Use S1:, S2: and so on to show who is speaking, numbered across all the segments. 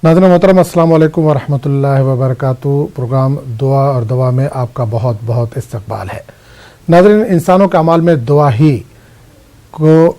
S1: नाज़रीन मोहतरम अस्सलाम वालेकुम वरहमतुल्लाहि वबरकातुहू। प्रोग्राम दुआ और दवा में आपका बहुत बहुत इस्तकबाल है। नाज़रीन, इंसानों के अमाल में दुआ ही को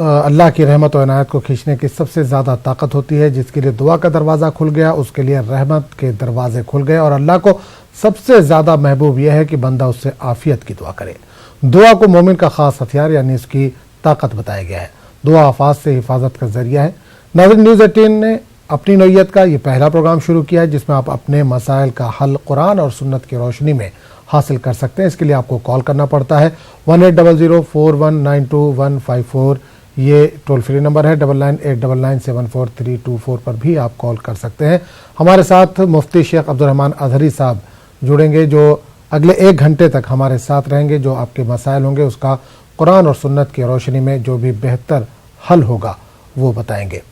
S1: अल्लाह की रहमत और इनायत को खींचने की सबसे ज़्यादा ताकत होती है। जिसके लिए दुआ का दरवाज़ा खुल गया उसके लिए रहमत के दरवाजे खुल गए, और अल्लाह को सबसे ज़्यादा महबूब यह है कि बंदा उससे आफ़ियत की दुआ करे। दुआ को मोमिन का ख़ास हथियार यानी उसकी ताकत बताया गया है। दुआ आफात से हिफाजत का ज़रिया है। नाज़रीन, न्यूज़ 18 ने अपनी नौइयत का ये पहला प्रोग्राम शुरू किया है जिसमें आप अपने मसाइल का हल कुरान और सुन्नत की रोशनी में हासिल कर सकते हैं। इसके लिए आपको कॉल करना पड़ता है 180041925154। ये टोल फ्री नंबर है। 9989974324 पर भी आप कॉल कर सकते हैं। हमारे साथ मुफ्ती शेख अब्दुल रहमान अजहरी साहब जुड़ेंगे जो अगले 1 घंटे तक हमारे साथ रहेंगे। जो आपके मसाइल होंगे उसका कुरान और सुन्नत की रोशनी में जो भी बेहतर हल होगा वो बताएंगे।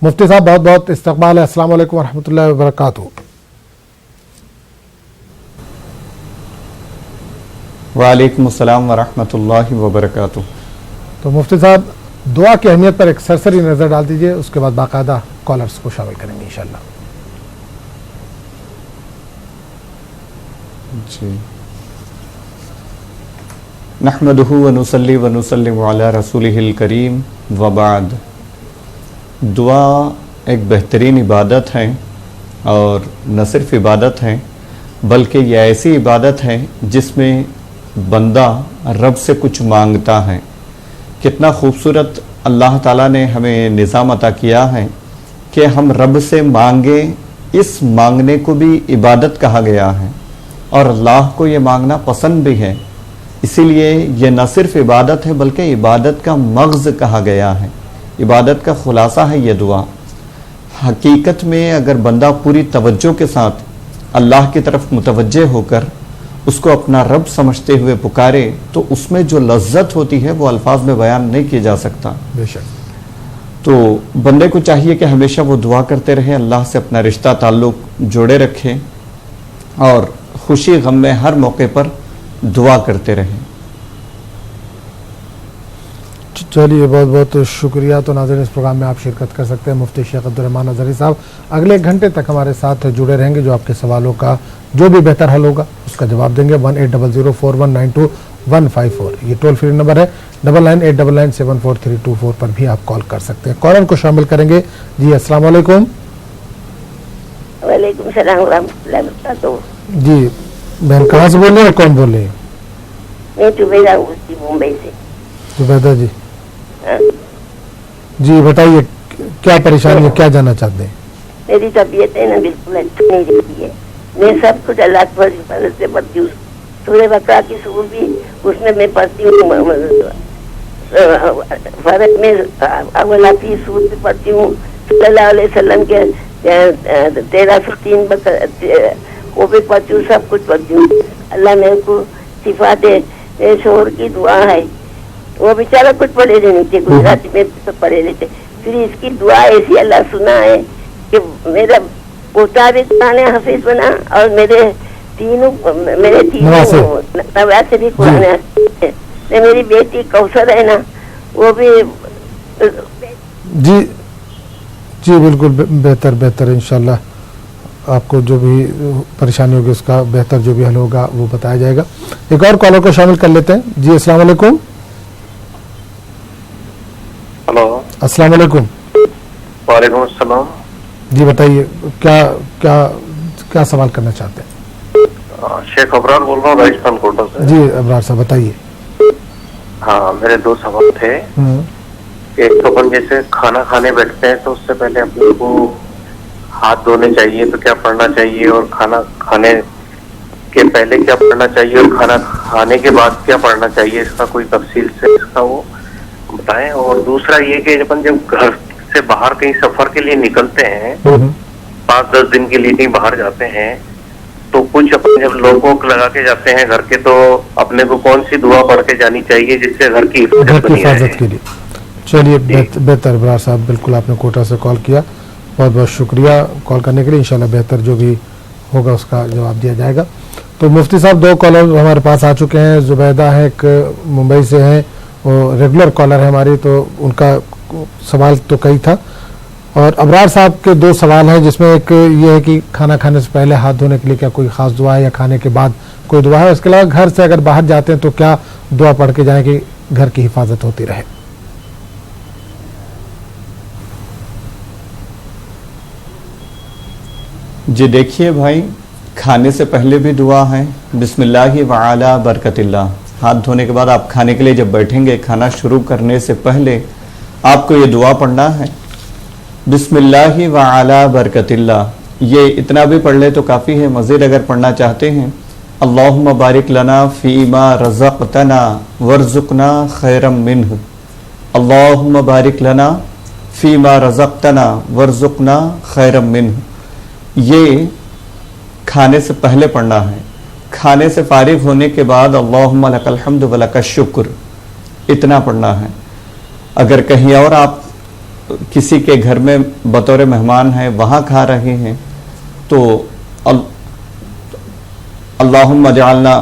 S1: मुफ्ती साहब बहुत बहुत इस्तकबाल है। अस्सलाम वालेकुम वरहमतुल्लाहि वबरकातुहू।
S2: वालेकुम अस्सलाम वरहमतुल्लाहि वबरकातुहू।
S1: तो मुफ्ती साहब, दुआ की अहमियत पर एक सरसरी नज़र डाल दीजिए, उसके बाद बाकायदा कॉलर्स को शामिल करेंगे इंशाअल्लाह।
S2: जी, नहमदुहु व नुसल्ली व नुसल्लिमु अला रसूलिहिल करीम व बाद। दुआ एक बेहतरीन इबादत है, और न सिर्फ इबादत है बल्कि यह ऐसी इबादत है जिसमें बंदा रब से कुछ मांगता है। कितना खूबसूरत अल्लाह ताला ने हमें निज़ाम अता किया है कि हम रब से मांगे। इस मांगने को भी इबादत कहा गया है, और अल्लाह को ये मांगना पसंद भी है। इसीलिए ये न सिर्फ इबादत है बल्कि इबादत का मग़ज़ कहा गया है। इबादत का खुलासा है ये दुआ। हकीकत में अगर बंदा पूरी तवज्जो के साथ अल्लाह की तरफ मुतवज्जे होकर उसको अपना रब समझते हुए पुकारे तो उसमें जो लज्जत होती है वो अल्फाज में बयान नहीं किया जा सकता।
S1: बेशक।
S2: तो बंदे को चाहिए कि हमेशा वो दुआ करते रहे, अल्लाह से अपना रिश्ता ताल्लुक़ जोड़े रखे, और खुशी गम में हर मौके पर दुआ करते रहें।
S1: चलिए, बहुत बहुत शुक्रिया। तो नाज़रीन, इस प्रोग्राम में आप शिरकत कर सकते हैं। मुफ्ती शेख अब्दुल रहमान अजहरी साहब अगले 1 घंटे तक हमारे साथ जुड़े रहेंगे। जो आपके सवालों का जो भी बेहतर हल होगा उसका जवाब देंगे। 180041925154 ये टोल फ्री नंबर है। 9989974324 पर भी आप कॉल कर सकते हैं। कॉलर को शामिल करेंगे। जी, अस्सलाम वालेकुम।
S3: वालेकुम सलाम रहमतुल्लाहि वबरकातुहू।
S1: जी बहन, कहाँ से बोल रहे हैं, कौन बोल रहे हैं?
S3: मैं जुबैदा हूँ मुंबई से।
S1: जुबैदा जी, जी बताइए क्या परेशानी है, क्या जानना चाहते हैं?
S3: मेरी तबीयत है ना बिल्कुल अच्छी नहीं रहती है। मैं सब कुछ अल्लाह की मदद से पढ़ती हूँ। सूरह बकरा की सूर भी उसमें मैं पढ़ती हूँ। फर्ज में अव्वल की सूर भी पढ़ती हूँ। सल्लल्लाहु अलैहि वसल्लम के 1303 वो भी पढ़ती हूँ। सब कुछ पढ़ती हूँ। अल्लाह मेरे को शिफा दे। मेरे शोहर की दुआ है, वो बेचारा कुछ पढ़े नहीं थे, गुजराती में तो पढ़े नहीं थे। फिर इसकी दुआ ऐसी अल्लाह सुना है कि मेरा पोता भी कुरान हाफिज बना, और मेरे तीनों नवासे भी कुरान हाफिज है। मेरी बेटी कौसर है ना, वो भी।
S1: जी जी बिल्कुल, बेहतर बेहतर इंशाल्लाह आपको जो भी परेशानी होगी उसका बेहतर जो भी हल होगा वो बताया जाएगा। एक और कॉलर को शामिल कर लेते हैं। जी, अस्सलाम वालेकुम।
S4: हेलो,
S1: अस्सलाम वालेकुम।
S4: वालेकुम अस्सलाम।
S1: जी बताइए, क्या क्या क्या सवाल करना चाहते हैं?
S4: शेख अबरार बोल रहा हूँ राजस्थान कोटा से।
S1: जी अबरार साहब बताइए।
S4: हाँ, मेरे 2 सवाल थे। एक तो अपन जैसे खाना खाने बैठते हैं तो उससे पहले अपने को हाथ धोने चाहिए तो क्या पढ़ना चाहिए, और खाना खाने के पहले क्या पढ़ना चाहिए, और खाना खाने के बाद क्या पढ़ना चाहिए, इसका कोई तफसील से इसका वो बताएं। और दूसरा ये कि अपन जब घर से बाहर कहीं सफर के लिए निकलते हैं, 5-10 दिन के लिए कहीं बाहर जाते हैं, तो कुछ अपन जब लोगों को लगा के जाते हैं घर के, तो अपने को कौन सी दुआ पढ़ के जानी चाहिए जिससे घर की हिफाजत
S1: के लिए? चलिए, बेहतर अबरार साहब, बिल्कुल आपने कोटा से कॉल किया, बहुत बहुत शुक्रिया कॉल करने के लिए। इंशाल्लाह बेहतर जो भी होगा उसका जवाब दिया जाएगा। तो मुफ्ती साहब 2 कॉलर हमारे पास आ चुके हैं। जुबैदा है, एक मुंबई से हैं, वो रेगुलर कॉलर है हमारी, तो उनका सवाल तो कई था। اور ابرار صاحب کے دو سوال ہیں، جس میں ایک یہ ہے کہ کھانا کھانے سے پہلے ہاتھ دھونے کے لیے کیا کوئی خاص دعا ہے یا کھانے کے بعد کوئی دعا ہے؟ اس کے علاوہ گھر سے اگر باہر جاتے ہیں تو کیا دعا پڑھ کے جائیں کہ گھر کی حفاظت ہوتی رہے؟
S2: جی دیکھیے بھائی، کھانے سے پہلے بھی دعا ہے، بسم اللہ وعلی برکت اللہ. ہاتھ دھونے کے بعد آپ کھانے کے لیے جب بیٹھیں گے، کھانا شروع کرنے سے پہلے آپ کو یہ دعا پڑھنا ہے، بسم اللہ وعلی برکت اللہ. یہ اتنا بھی پڑھ لے تو کافی ہے. مزید اگر پڑھنا چاہتے ہیں، اللہم بارک لنا فیما رزقتنا وارزقنا خیرا منہ. اللہم بارک لنا فیما رزقتنا وارزقنا خیرا منہ. یہ کھانے سے پہلے پڑھنا ہے. کھانے سے فارغ ہونے کے بعد اللہم لک الحمد ولک الشکر، اتنا پڑھنا ہے. اگر کہیں اور آپ کسی کے گھر میں بطور مہمان ہیں، وہاں کھا رہے ہیں، تو اللہم اجعلنا،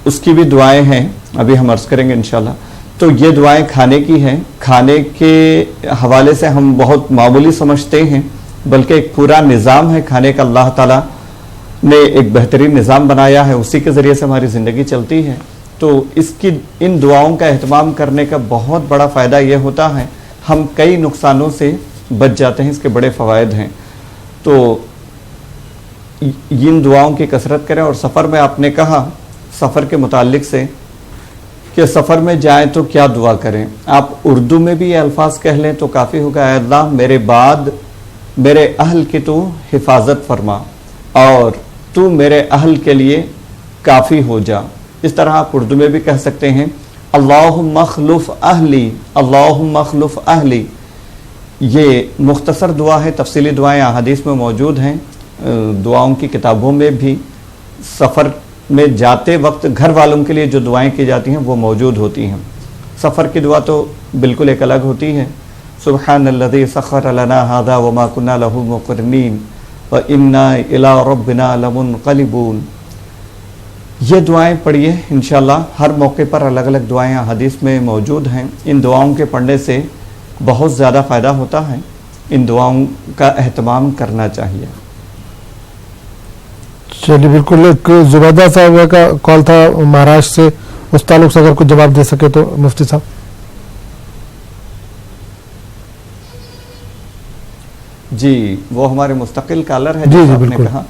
S2: اس کی بھی دعائیں ہیں، ابھی ہم عرض کریں گے انشاءاللہ. تو یہ دعائیں کھانے کی ہیں. کھانے کے حوالے سے ہم بہت معمولی سمجھتے ہیں، بلکہ ایک پورا نظام ہے کھانے کا. اللہ تعالیٰ نے ایک بہترین نظام بنایا ہے، اسی کے ذریعے سے ہماری زندگی چلتی ہے. تو ان دعاؤں کا اہتمام کرنے کا بہت بڑا فائدہ یہ ہوتا ہے، ہم کئی نقصانوں سے بچ جاتے ہیں. اس کے بڑے فوائد ہیں. تو ان دعاؤں کی کثرت کریں. اور سفر میں آپ نے کہا، سفر کے متعلق سے کہ سفر میں جائیں تو کیا دعا کریں. آپ اردو میں بھی یہ الفاظ کہہ لیں تو کافی ہوگا. اے اللہ، میرے بعد میرے اہل کی تو حفاظت فرما، اور تو میرے اہل کے لیے کافی ہو جا. اس طرح آپ اردو میں بھی کہہ سکتے ہیں، اللہم اخلف اہلی، اللہم اخلف اہلی. یہ مختصر دعا ہے. تفصیلی دعائیں احادیث میں موجود ہیں، دعاؤں کی کتابوں میں بھی. سفر میں جاتے وقت گھر والوں کے لیے جو دعائیں کی جاتی ہیں وہ موجود ہوتی ہیں. سفر کی دعا تو بالکل ایک الگ ہوتی ہے. سبحان الذی سخر لنا ھذا وما كنا له مقرنین وإنا إلی ربنا لمنقلبون. یہ دعائیں پڑھیے انشاءاللہ. ہر موقع پر الگ الگ دعائیں حدیث میں موجود ہیں. ان دعاؤں کے پڑھنے سے بہت زیادہ فائدہ ہوتا ہے. ان دعاؤں کا اہتمام کرنا چاہیے.
S1: چلیے بالکل. ایک زبیدہ صاحب کا کال تھا مہاراشٹر سے، اس تعلق سے اگر کچھ جواب دے سکے تو مفتی صاحب.
S2: جی، وہ ہمارے مستقل کالر ہے.
S1: جی
S2: جیسا آپ نے
S1: بالکل.
S2: کہا،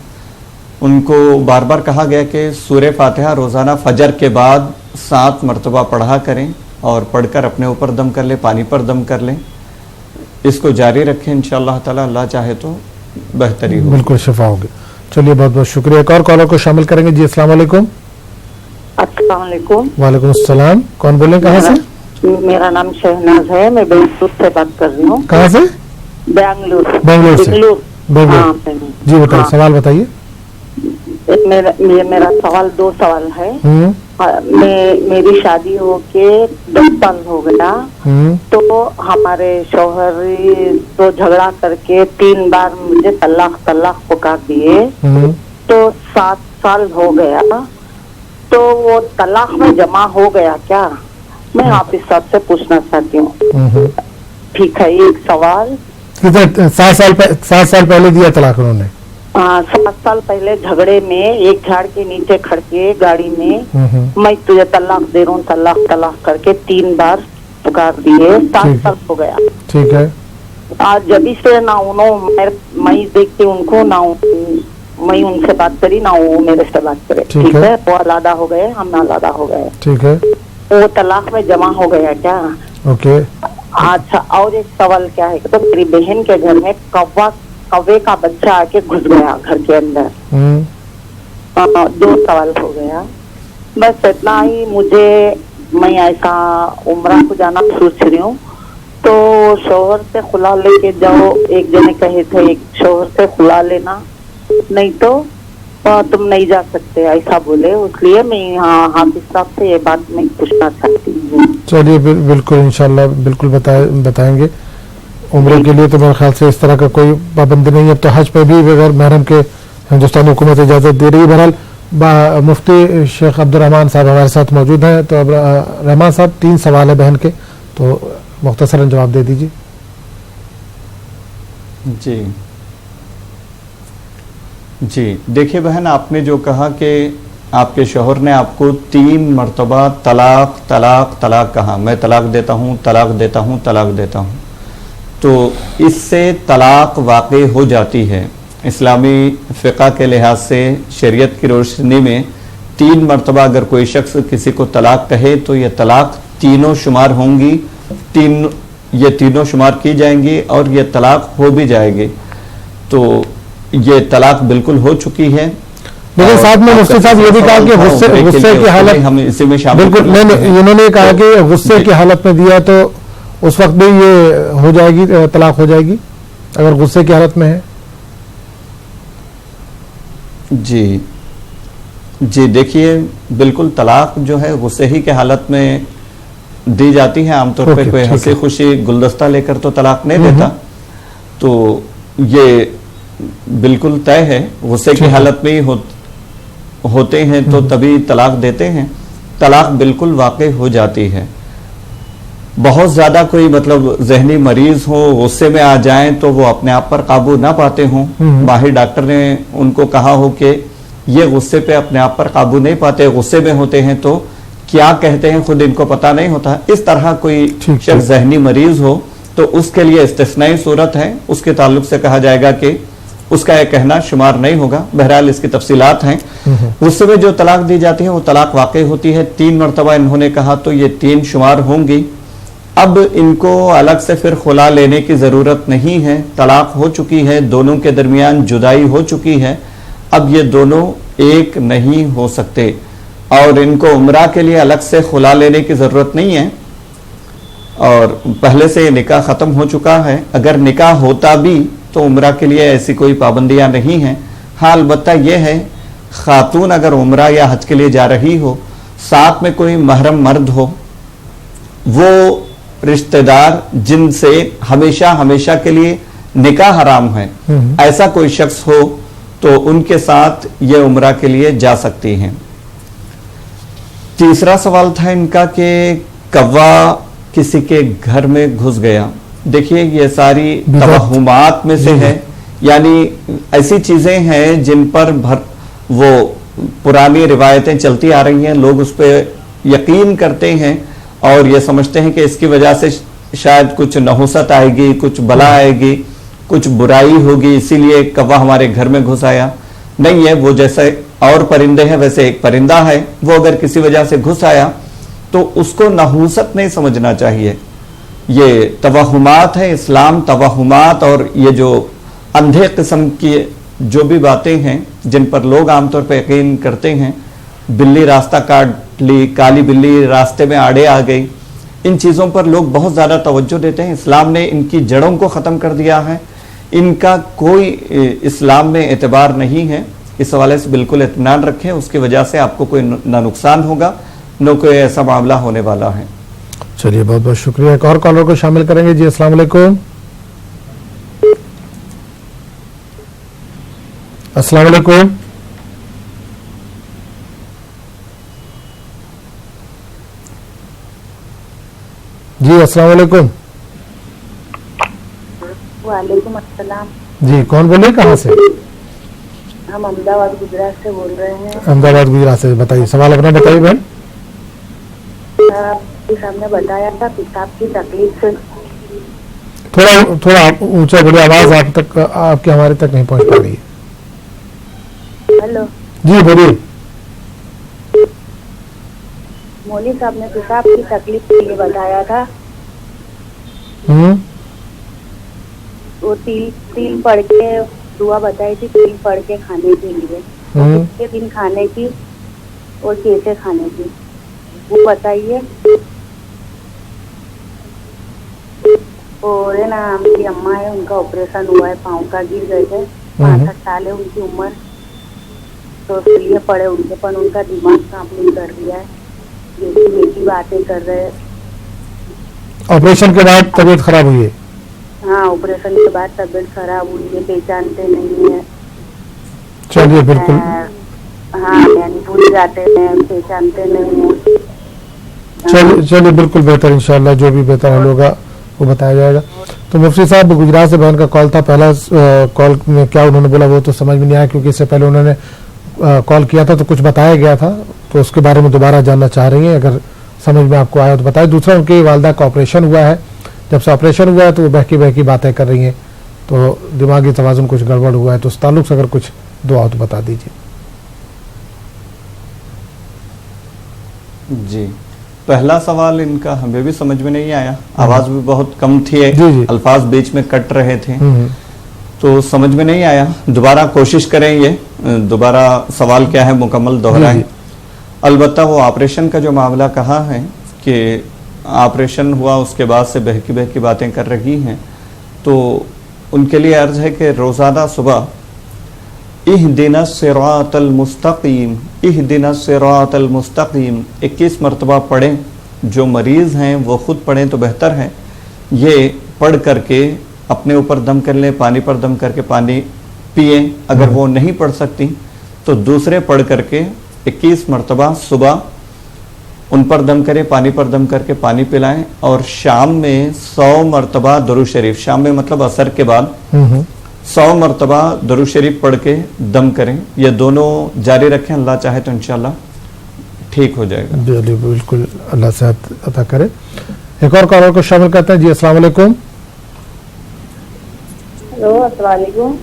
S2: ان کو بار بار کہا گیا کہ سورہ فاتحہ روزانہ فجر کے بعد 7 مرتبہ پڑھا کریں، اور پڑھ کر اپنے اوپر دم کر لیں، پانی پر دم کر لیں. اس کو جاری رکھیں انشاءاللہ تعالی. اللہ چاہے تو بہتری ہو.
S1: بالکل شفا ہوگی. چلیے بہت بہت شکریہ. ایک اور کالر کو شامل کریں گے. جی السلام علیکم.
S5: السلام علیکم.
S1: وعلیکم السلام. کون بولیں، کہاں سے؟
S5: میرا نام شہناز ہے. میں بنگلور سے بات کر رہی ہوں.
S1: کہاں سے؟
S5: بنگلور سے.
S1: بنگلور. جی بتائیے، سوال بتائیے.
S5: میرا سوال 2 سوال ہے. میری شادی ہو کے 10 سال ہو گیا. تو ہمارے شوہر تو جھگڑا کر کے 3 بار مجھے طلاق پکار دیے. تو 7 سال ہو گیا. تو وہ طلاق میں جمع ہو گیا کیا؟ میں حافظ صاحب سے پوچھنا چاہتی ہوں. ٹھیک ہے. ایک سوال.
S1: 7 سال پہلے دیا طلاق انہوں نے؟
S5: 7 سال پہلے جھگڑے میں ایک جھاڑ کے نیچے کھڑ کے گاڑی میں میں تجھے طلاق دے رہا ہوں، طلاق کر کے 3 بار پکار دیے. 7 سال ہو گیا.
S1: ٹھیک ہے.
S5: آج جبھی سے نہ میں دیکھتی ان کو، نہ میں ان سے بات کری، نہ وہ میرے سے بات کرے. ٹھیک ہے. وہ علیحدہ ہو گئے، ہم علیحدہ ہو گئے.
S1: ٹھیک ہے.
S5: وہ طلاق میں جمع ہو گیا کیا؟
S1: اوکے.
S5: اچھا. اور ایک سوال کیا ہے، تو میری بہن کے گھر میں کوے کا بچہ آ کے گھس گیا گھر کے اندر. 2 سوال ہو گیا. بس اتنا ہی. میں ایسا عمرہ کو جانا سوچ رہی ہوں. تو شوہر سے خلا لے کے جاؤ. ایک جنے کہے تھے ایک شوہر سے خلا لینا، نہیں تو تم نہیں جا سکتے، ایسا بولے. اس لیے میں حافظ صاحب سے یہ بات میں پوچھنا چاہتی ہوں.
S1: چلیے بالکل انشاءاللہ بالکل بتائیں گے. عمرے کے لیے تو میرے خیال سے اس طرح کا کوئی پابندی نہیں ہے. اب تو حج پہ بھی بغیر محرم کے ہندوستانی حکومت اجازت دے رہی ہے. بہرحال مفتی شیخ عبد الرحمان صاحب ہمارے ساتھ موجود ہیں. تو اب رحمان صاحب 3 سوال ہے بہن کے، تو مختصراً جواب دے دیجیے.
S2: جی جی دیکھیے بہن، آپ نے جو کہا کہ آپ کے شوہر نے آپ کو 3 مرتبہ طلاق طلاق طلاق کہا، میں طلاق دیتا ہوں طلاق دیتا ہوں طلاق دیتا ہوں، تو اس سے طلاق واقع ہو جاتی ہے۔ اسلامی فقہ کے لحاظ سے، شریعت کی روشنی میں 3 مرتبہ اگر کوئی شخص کسی کو طلاق کہے تو یہ طلاق تینوں شمار ہوں گی، یہ تینوں شمار کی جائیں گی اور یہ طلاق ہو بھی جائے گی۔ تو یہ طلاق بالکل ہو چکی ہے۔
S1: لیکن ساتھ میں مفتی صاحب یہ بھی کہا کہ غصے کی حالت،
S2: ہم اسی میں شامل
S1: بالکل نہیں، انہوں نے کہا کہ غصے کی حالت میں دیا تو اس وقت بھی یہ ہو جائے گی، طلاق ہو جائے گی اگر غصے کی حالت میں ہے۔
S2: جی جی دیکھیے، بالکل طلاق جو ہے غصے ہی کے حالت میں دی جاتی ہے۔ عام طور پہ کوئی ہنسی خوشی گلدستہ لے کر تو طلاق نہیں دیتا، تو یہ بالکل طے ہے، غصے کی حالت میں ہی ہوتے ہیں تو تبھی طلاق دیتے ہیں۔ طلاق بالکل واقع ہو جاتی ہے۔ بہت زیادہ کوئی مطلب ذہنی مریض ہو، غصے میں آ جائیں تو وہ اپنے آپ پر قابو نہ پاتے ہوں، ماہر ڈاکٹر نے ان کو کہا ہو کہ یہ غصے پہ اپنے آپ پر قابو نہیں پاتے، غصے میں ہوتے ہیں تو کیا کہتے ہیں خود ان کو پتہ نہیں ہوتا، اس طرح کوئی شخص ذہنی مریض ہو تو اس کے لیے استثنائی صورت ہے، اس کے تعلق سے کہا جائے گا کہ اس کا یہ کہنا شمار نہیں ہوگا۔ بہرحال اس کی تفصیلات ہیں۔ غصے میں جو طلاق دی جاتی ہے وہ طلاق واقع ہوتی ہے۔ 3 مرتبہ انہوں نے کہا تو یہ 3 شمار ہوں گی۔ اب ان کو الگ سے پھر خلا لینے کی ضرورت نہیں ہے، طلاق ہو چکی ہے، دونوں کے درمیان جدائی ہو چکی ہے، اب یہ دونوں ایک نہیں ہو سکتے، اور ان کو عمرہ کے لیے الگ سے خلا لینے کی ضرورت نہیں ہے، اور پہلے سے نکاح ختم ہو چکا ہے۔ اگر نکاح ہوتا بھی تو عمرہ کے لیے ایسی کوئی پابندیاں نہیں ہیں۔ ہاں البتہ یہ ہے، خاتون اگر عمرہ یا حج کے لیے جا رہی ہو، ساتھ میں کوئی محرم مرد ہو، وہ رشتہ دار جن سے ہمیشہ ہمیشہ کے لیے نکاح حرام ہے، ایسا کوئی شخص ہو تو ان کے ساتھ یہ عمرہ کے لیے جا سکتی ہیں۔ تیسرا سوال تھا ان کا کہ کوا کسی کے گھر میں گھس گیا۔ دیکھیے یہ ساری توہمات میں سے ہے، یعنی ایسی چیزیں ہیں جن پر وہ پرانی روایتیں چلتی آ رہی ہیں، لوگ اس پہ یقین کرتے ہیں اور یہ سمجھتے ہیں کہ اس کی وجہ سے شاید کچھ نحوست آئے گی، کچھ بلا آئے گی، کچھ برائی ہوگی، اسی لیے کوا ہمارے گھر میں گھس آیا۔ نہیں ہے، وہ جیسے اور پرندے ہیں ویسے ایک پرندہ ہے، وہ اگر کسی وجہ سے گھس آیا تو اس کو نحوست نہیں سمجھنا چاہیے۔ یہ توہمات ہیں، اسلام توہمات اور یہ جو اندھے قسم کی جو بھی باتیں ہیں جن پر لوگ عام طور پہ یقین کرتے ہیں، بلی راستہ کاٹ لی، کالی بلی راستے میں آڑے آ گئی، ان چیزوں پر لوگ بہت زیادہ توجہ دیتے ہیں۔ اسلام نے ان کی جڑوں کو ختم کر دیا ہے، ان کا کوئی اسلام میں اعتبار نہیں ہے۔ اس حوالے سے بالکل اطمینان رکھیں، اس کی وجہ سے آپ کو کوئی نہ نقصان ہوگا نہ کوئی ایسا معاملہ ہونے والا ہے۔
S1: چلیے بہت بہت شکریہ۔ ایک اور کالر کو شامل کریں گے۔ جی السلام علیکم۔ السلام علیکم۔ جی السلام علیکم۔
S5: وعلیکم السلام۔
S1: جی کون بول رہے ہیں، کہاں سے؟
S5: ہم احمد آباد گجرات سے بول رہے ہیں۔
S1: احمد آباد گجرات سے، بتائیے سوال اپنا بتائیے بہن۔
S5: صاحب نے بتایا تھا پیشاب کی تکلیف سے،
S1: تھوڑا اونچا بولیے، آواز آپ کی ہمارے تک نہیں پہنچ پا رہی ہے۔
S5: ہیلو
S1: جی بولیے۔
S5: مولوی صاحب نے پیشاب کی تکلیف کے لیے بتایا تھا، وہ تیل پڑھ کے دعا بتائی تھی، تیل پڑھ کے کھانے کے لیے، کے دن کھانے کی اور کیسے کھانے کی وہ بتائیے۔ اور ہے نا میری اماں ہے، ان کا آپریشن ہوا ہے، پاؤں کا، گر گئے تھے، 65 سال ہے ان کی عمر، تو اس لیے پڑے ان کے پر ان کا دماغ کام نہیں کر دیا ہے، بیٹی باتیں کر رہے۔
S1: آپریشن کے بعد طبیعت خراب ہوئی ہے؟
S5: ہاں آپریشن کے بعد طبیعت خراب ہوئی ہے، پہچانتے نہیں ہے۔
S1: چلیے بالکل،
S5: ہاں یعنی بھول جاتے ہیں، پہچانتے نہیں ہیں۔
S1: چلیے بالکل بہتر، انشاءاللہ جو بھی بہتر حل ہوگا वो बताया जाएगा। तो मुफ्ती साहब, गुजरात से बहन का कॉल था, पहला कॉल में क्या उन्होंने बोला वो तो समझ में नहीं आया, क्योंकि इससे पहले उन्होंने कॉल किया था तो कुछ बताया गया था, तो उसके बारे में दोबारा जानना चाह रही हैं। अगर समझ में आपको आया तो बताएं। दूसरा, उनकी वालदा का ऑपरेशन हुआ है, जब से ऑपरेशन हुआ है तो वो बहकी बातें कर रही हैं, तो दिमागी तवाज़ुन कुछ गड़बड़ हुआ है, तो उस ताल्लुक से अगर कुछ दुआ हो तो बता दीजिए।
S2: जी, पहला सवाल इनका हमें भी समझ में नहीं आया, आवाज भी बहुत कम थी, अल्फाज बीच में कट रहे थे, तो समझ में नहीं आया। दोबारा कोशिश करेंगे, दोबारा सवाल क्या है मुकम्मल दोहराएं। अलबत्ता वो ऑपरेशन का जो मामला कहा है कि ऑपरेशन हुआ उसके बाद से बहकी बातें कर रही हैं, तो उनके लिए अर्ज है कि रोज़ाना सुबह इहदिना सिरातल मुस्तकीम, इहदिना सिरातल मुस्तकीम 21 मरतबा पढ़ें। जो मरीज़ हैं वो खुद पढ़ें तो बेहतर है, ये पढ़ करके अपने ऊपर दम कर लें, पानी पर दम करके पानी पिएं। अगर वो नहीं पढ़ सकती तो दूसरे पढ़ करके 21 मरतबा सुबह उन पर दम करें, पानी पर दम करके पानी पिलाएं, और शाम में 100 मरतबा दुरूद शरीफ, शाम में मतलब असर के बाद 100 मरतबा दुरूद शरीफ पढ़ के दम करें। ये दोनों जारी रखें, अल्लाह चाहे तो इंशाल्लाह ठीक हो जाएगा।
S1: जी बिल्कुल, अल्लाह सेहत अता करे। एक और कॉलर को शामिल करते हैं। जी अस्सलाम वालेकुम।
S5: हेलो, अस्सलाम वालेकुम।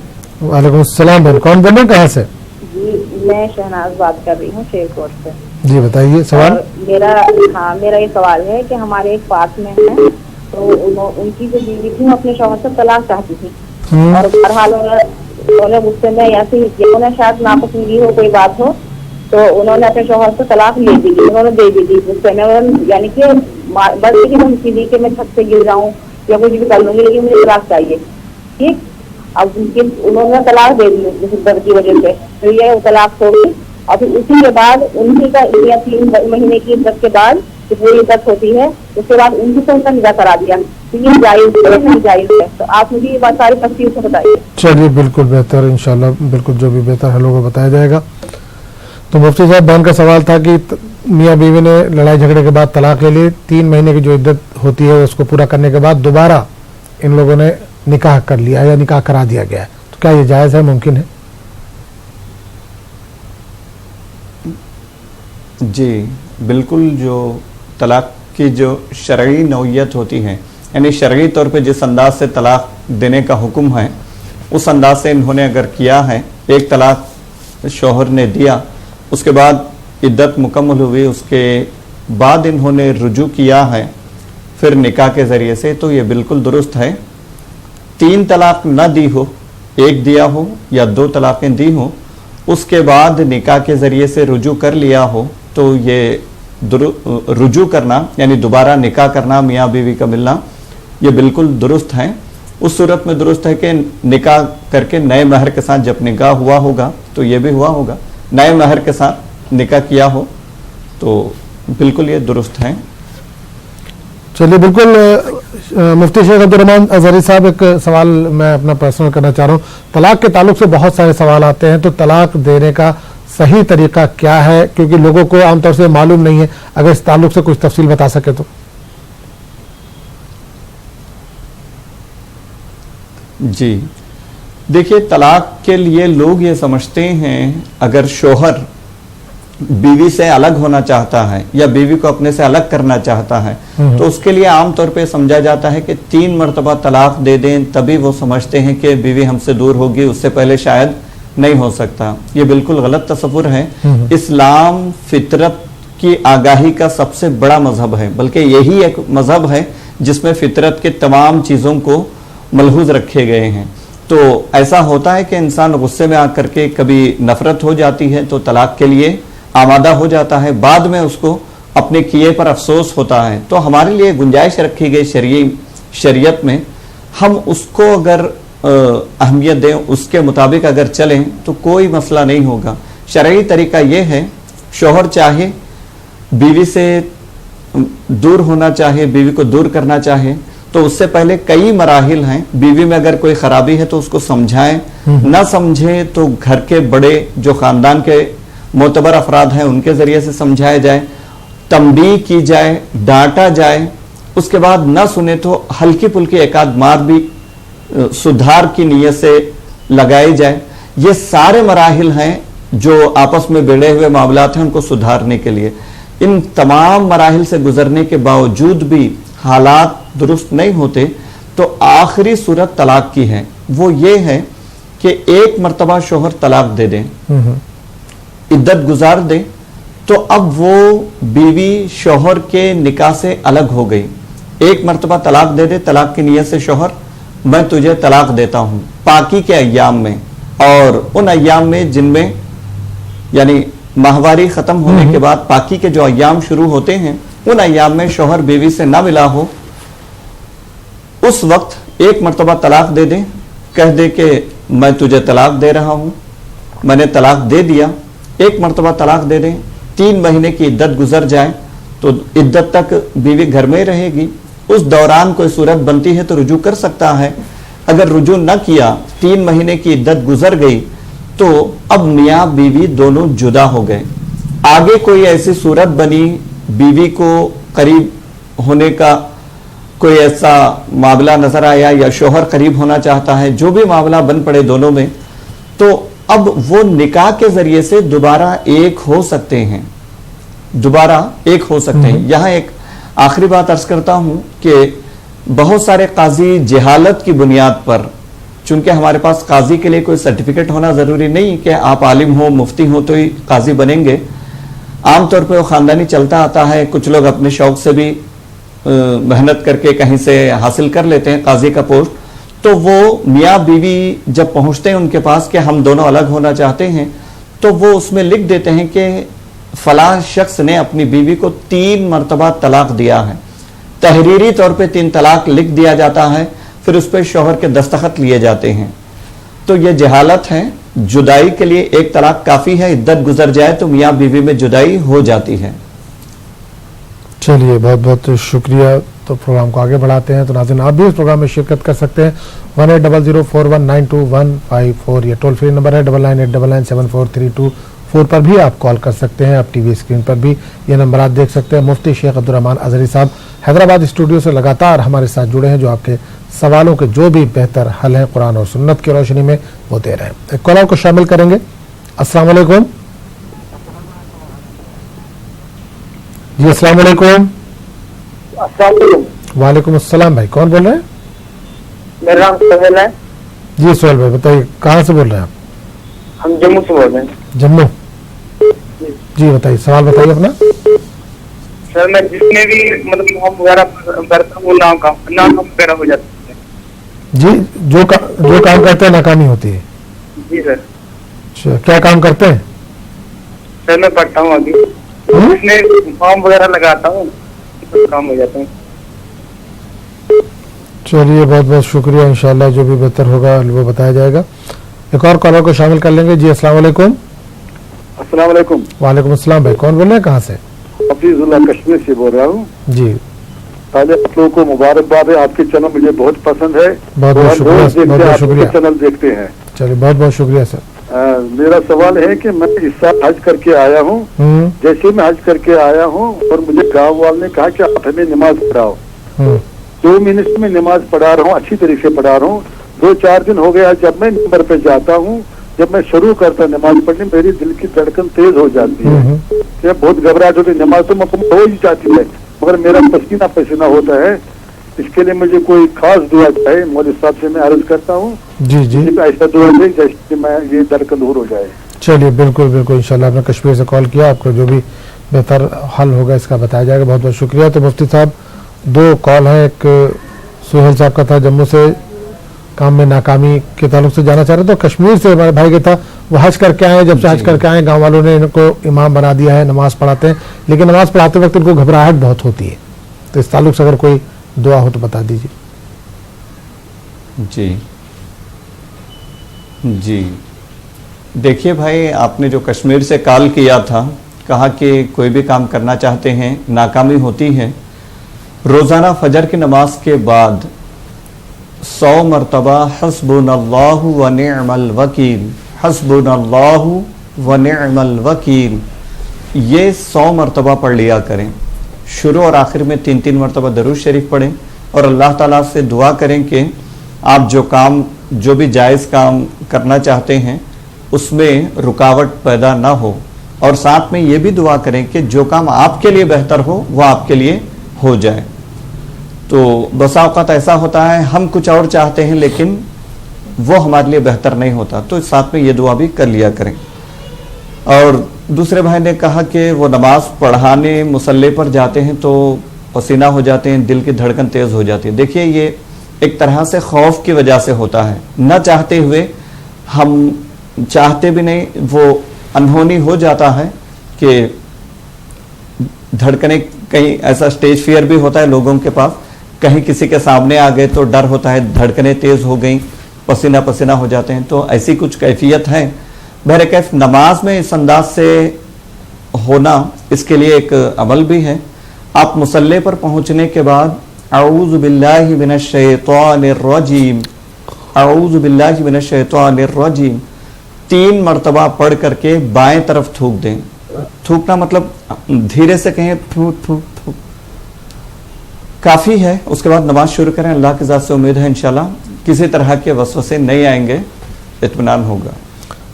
S1: वालेकुम अस्सलाम। बहन कौन बोल रहे हैं, कहाँ से?
S5: जी, मैं शहनाज बात कर रही हूँ शेरकोट से।
S1: जी बताइए सवाल।
S5: मेरा ये सवाल है कि हमारे एक पास में है, तो उनकी जो बीवी थी वो अपने शौहर से तलाक चाहती थी, और बहरहाल उन्होंने गुस्से में ऐसे ही किया, उन्हें शायद नापसंदगी हो, कोई बात हो, तो उन्होंने अपने शौहर से तलाक ले दी, उन्होंने दे दी थी गुस्से में, यानी कि बस कि मैं किसी के मैं छत से गिर जाऊँ या कुछ भी कर लूंगी, लेकिन मुझे तलाक चाहिए। ठीक, अब उन्होंने तलाक दे दी शिद्दत की वजह से, तो ये तलाक हो गई। और फिर उसी के बाद उनकी का 3 महीने की इद्दत के बाद पूरी इद्दत होती है, उसके बाद उनकी से उनका निकाह करा दिया, तो ये जायज है नहीं जायज है? तो आप मुझे ये बात सारी तफसील से बताइए।
S1: चलिए बिल्कुल बेहतर, इंशाल्लाह बिल्कुल जो भी बेहतर है लोगों को बताया जाएगा। तो मुफ्ती साहब, बहन का सवाल था कि मियाँ बीवी ने लड़ाई झगड़े के बाद तलाक ले ली, 3 महीने की जो इद्दत होती है उसको पूरा करने के बाद दोबारा इन लोगों ने निकाह कर लिया या निकाह करा दिया गया है, तो क्या ये जायज़ है, मुमकिन है?
S2: जी बिल्कुल, जो तलाक की जो शरई नौयत होती है, यानी शरई तौर पे जिस अंदाज से तलाक देने का हुक्म है उस अंदाज से इन्होंने अगर किया है, एक तलाक शौहर ने दिया, उसके बाद इद्दत मुकम्मल हुई, उसके बाद इन्होंने रुजू किया है फिर निकाह के ज़रिए से, तो ये बिल्कुल दुरुस्त है। 3 तलाक न दी हो, 1 दिया हो या 2 तलाक़ें दी हो, उसके बाद निकाह के ज़रिए से रुजू कर लिया हो, तो ये रुजू करना यानी दोबारा निकाह करना, मियाँ बीवी का मिलना, ये बिल्कुल दुरुस्त है। उस सूरत में दुरुस्त है कि निकाह करके नए महर के साथ, जब निकाह हुआ होगा तो ये भी हुआ होगा, नए महर के साथ निकाह किया हो, तो बिल्कुल ये दुरुस्त है।
S1: चलिए बिल्कुल। मुफ्ती शेख अब्दुर्रहमान अजहरी साहब, एक सवाल मैं अपना पर्सनल करना चाह रहा हूँ। तलाक के ताल्लुक से बहुत सारे सवाल आते हैं, तो तलाक देने का सही तरीका क्या है, क्योंकि लोगों को आमतौर से मालूम नहीं है, अगर इस ताल्लुक से कुछ तफसील बता सके तो।
S2: जी देखिए, तलाक के लिए लोग ये समझते हैं अगर शौहर बीवी से अलग होना चाहता है या बीवी को अपने से अलग करना चाहता है, तो उसके लिए आमतौर पे समझा जाता है कि 3 मरतबा तलाक दे दें, तभी वो समझते हैं कि बीवी हमसे दूर होगी, उससे पहले शायद नहीं हो सकता। ये बिल्कुल गलत तस्वुर है। इस्लाम फितरत की आगाही का सबसे बड़ा मजहब है, बल्कि यही एक मजहब है जिसमें फितरत के तमाम चीज़ों को मलहूज रखे गए हैं। तो ऐसा होता है कि इंसान गुस्से में आकर के कभी नफरत हो जाती है तो तलाक के लिए आमादा हो जाता है, बाद में उसको अपने किए पर अफसोस होता है। तो हमारे लिए गुंजाइश रखी गई शरीयत में, हम उसको अगर अहमियत दें, उसके मुताबिक अगर चलें तो कोई मसला नहीं होगा। शरई तरीका यह है, शौहर चाहे बीवी से दूर होना चाहे, बीवी को दूर करना चाहे, तो उससे पहले कई मराहिल हैं। बीवी में अगर कोई खराबी है तो उसको समझाएं, ना समझे तो घर के बड़े जो खानदान के मोतबर अफराद हैं उनके जरिए से समझाया जाए, तंबीह की जाए, डांटा जाए, اس کے بعد نہ سنے تو ہلکی پھلکی ایک آدھ مار بھی سدھار کی نیت سے لگائی جائے. یہ سارے مراحل ہیں جو آپس میں بڑھے ہوئے معاملات ہیں ان کو سدھارنے کے لیے. ان تمام مراحل سے گزرنے کے باوجود بھی حالات درست نہیں ہوتے تو آخری صورت طلاق کی ہے. وہ یہ ہے کہ ایک مرتبہ شوہر طلاق دے دیں, عدت گزار دے, تو اب وہ بیوی شوہر کے نکاح سے الگ ہو گئی. ایک مرتبہ طلاق دے دے طلاق کی نیت سے شوہر, میں تجھے طلاق دیتا ہوں پاکی کے ایام میں, اور ان ایام میں جن میں یعنی ماہواری ختم ہونے کے بعد پاکی کے جو ایام شروع ہوتے ہیں ان ایام میں شوہر بیوی سے نہ ملا ہو, اس وقت ایک مرتبہ طلاق دے دیں, کہہ دے کہ میں تجھے طلاق دے رہا ہوں, میں نے طلاق دے دیا. ایک مرتبہ طلاق دے دیں, 3 مہینے کی عدت گزر جائے تو عدت تک بیوی گھر میں رہے گی. اس دوران کوئی صورت بنتی ہے تو رجوع کر سکتا ہے. اگر رجوع نہ کیا, 3 مہینے کی عدت گزر گئی, تو اب میاں بیوی دونوں جدا ہو گئے. آگے کوئی ایسی صورت بنی, بیوی کو قریب ہونے کا کوئی ایسا معاملہ نظر آیا یا شوہر قریب ہونا چاہتا ہے, جو بھی معاملہ بن پڑے دونوں میں, تو اب وہ نکاح کے ذریعے سے دوبارہ ایک ہو سکتے ہیں, دوبارہ ایک ہو سکتے ہیں. یہاں ایک آخری بات عرض کرتا ہوں کہ بہت سارے قاضی جہالت کی بنیاد پر, چونکہ ہمارے پاس قاضی کے لیے کوئی سرٹیفکیٹ ہونا ضروری نہیں کہ آپ عالم ہو مفتی ہو تو ہی قاضی بنیں گے. عام طور پہ وہ خاندانی چلتا آتا ہے, کچھ لوگ اپنے شوق سے بھی محنت کر کے کہیں سے حاصل کر لیتے ہیں قاضی کا پوسٹ. تو وہ میاں بیوی جب پہنچتے ہیں ان کے پاس کہ ہم دونوں الگ ہونا چاہتے ہیں, تو وہ اس میں لکھ دیتے ہیں کہ فلاں شخص نے اپنی بیوی کو 3 مرتبہ طلاق دیا ہے. تحریری طور پہ 3 طلاق لکھ دیا جاتا ہے, پھر اس پہ شوہر کے دستخط لیے جاتے ہیں. تو یہ جہالت ہے. جدائی کے لیے 1 طلاق کافی ہے, عدت گزر جائے تو میاں بیوی میں جدائی ہو جاتی ہے.
S1: چلیے بہت بہت شکریہ. تو پروگرام کو آگے بڑھاتے ہیں. تو ناظرین آپ بھی اس پروگرام میں شرکت کر سکتے ہیں. 180041925154 یہ ٹول فری نمبر ہے. 9989974324 پر بھی آپ کال کر سکتے ہیں. آپ ٹی وی اسکرین پر بھی یہ نمبرات دیکھ سکتے ہیں. مفتی شیخ عبدالرحمان اظہری صاحب حیدرآباد اسٹوڈیو سے لگاتار ہمارے ساتھ جڑے ہیں, جو آپ کے سوالوں کے جو بھی بہتر حل ہیں قرآن اور سنت کی روشنی میں وہ دے رہے ہیں. ایک کالر کو شامل کریں گے. السلام علیکم. جی السلام علیکم.
S6: السلام علیکم.
S1: وعلیکم السلام بھائی, کون بول رہے ہیں؟
S6: میرا نام سہیل ہے.
S1: جی سہیل بھائی بتائیے کہاں سے بول رہے ہیں آپ؟
S6: ہم جموں سے بول رہے ہیں.
S1: جموں. جی بتائیے, سوال بتائیے اپنا.
S6: سر میں جس میں بھی مطلب کام وغیرہ کرتا ہوں ناکام وغیرہ ہو جاتا ہے.
S1: جی جو کام کرتے ہیں ناکامی ہوتی ہے.
S6: جی سر.
S1: اچھا, کیا کام کرتے ہیں؟
S6: سر میں پڑھتا ہوں ابھی, اس میں فارم وغیرہ لگاتا ہوں, کام ہو جاتا ہے.
S1: چلیے بہت بہت شکریہ. انشاءاللہ جو بھی بہتر ہوگا وہ بتایا جائے گا. ایک اور کالر کو شامل کر لیں گے. جی السلام علیکم.
S7: السلام علیکم.
S1: وعلیکم السلام بھائی, کون بول رہے ہیں کہاں سے؟
S7: حفیظ اللہ کشمیر سے بول رہا ہوں.
S1: جی
S7: پہلے آپ لوگوں کو مبارکباد ہے, آپ کے چینل مجھے بہت پسند ہے.
S1: بہت بہت شکریہ. بہت بہت شکریہ.
S7: چینل دیکھتے ہیں.
S1: چلیے بہت بہت شکریہ سر.
S7: میرا سوال ہے کہ میں اس سال حج کر کے آیا ہوں. جیسے میں حج کر کے آیا ہوں اور مجھے گاؤں والے نے کہا کہ آپ ہمیں نماز پڑھاؤ. 2 مہینے سے میں نماز پڑھا رہا ہوں, اچھی طریقے سے پڑھا رہا ہوں. 2-4 دن ہو گیا جب میں نمبر پہ جاتا ہوں, جب میں شروع کرتا نماز پڑھنے میری دل کی دھڑکن تیز ہو جاتی ہے کہ بہت گھبراہٹ ہوتی ہے. نماز تو مکمل ہو ہی جاتی ہے مگر میرا پسینہ پسینہ ہوتا ہے. اس کے لیے مجھے کوئی خاص دعا چاہے, مولوی صاحب سے میں عرض کرتا ہوں.
S1: جی جی
S7: ایسا دعا دے جیسے میں یہ دھڑکن دور ہو جائے.
S1: چلیے بالکل بالکل انشاءاللہ. آپ نے کشمیر سے کال کیا, آپ کو جو بھی بہتر حل ہوگا اس کا بتایا جائے گا. بہت بہت شکریہ. تو مفتی صاحب 2 کال ہیں. ایک سہیل صاحب کا تھا جموں سے, کام میں ناکامی کے تعلق سے جانا چاہ رہے. تو کشمیر سے ہمارے بھائی کے تھا, وہ حج کر کے آئے. جب سے حج کر کے آئے گاؤں والوں نے ان کو امام بنا دیا ہے, نماز پڑھاتے ہیں, لیکن نماز پڑھاتے وقت ان کو گھبراہٹ بہت ہوتی ہے. تو اس تعلق سے اگر کوئی دعا ہو تو بتا دیجیے.
S2: جی جی دیکھیے بھائی, آپ نے جو کشمیر سے کال کیا تھا, کہا کہ کوئی بھی کام کرنا چاہتے ہیں ناکامی ہوتی ہے. روزانہ فجر کی نماز کے بعد 100 مرتبہ حسبنا اللہ و نعم الوکیل, حسبنا اللہ و نعم الوکیل, یہ 100 مرتبہ پڑھ لیا کریں. शुरू और आखिर में 3-3 मरतबा दरूद शरीफ पढ़ें और अल्लाह ताला से दुआ करें कि आप जो भी जायज़ काम करना चाहते हैं उसमें रुकावट पैदा ना हो, और साथ में ये भी दुआ करें कि जो काम आपके लिए बेहतर हो वो आपके लिए हो जाए। तो बसा औक़ात ऐसा होता है हम कुछ और चाहते हैं लेकिन वो हमारे लिए बेहतर नहीं होता, तो साथ में ये दुआ भी कर लिया करें। और दूसरे भाई ने कहा कि वो नमाज पढ़ाने मुसल्ले पर जाते हैं तो पसीना हो जाते हैं, दिल की धड़कन तेज़ हो जाती है। देखिए ये एक तरह से खौफ की वजह से होता है, न चाहते हुए, हम चाहते भी नहीं, वो अनहोनी हो जाता है कि धड़कने, कहीं ऐसा स्टेज फियर भी होता है लोगों के पास, कहीं किसी के सामने आ गए तो डर होता है, धड़कने तेज़ हो गई, पसीना पसीना हो जाते हैं, तो ऐसी कुछ कैफियत है। बहरकैफ नमाज में इस अंदाज से होना, इसके लिए एक अमल भी है। आप मुसल्ले पर पहुंचने के बाद अऊज़ु बिल्लाहि मिनश शैतानिर रजीम, अऊज़ु बिल्लाहि मिनश शैतानिर रजीम 3 मरतबा पढ़ करके बाएं तरफ थूक दें। थूकना मतलब धीरे से कहें, थूक थूक थूक, काफ़ी है। उसके बाद नमाज शुरू करें। अल्लाह की ज़ात से उम्मीद है इंशाल्लाह किसी तरह के वसवसे नहीं आएंगे, इत्मीनान होगा।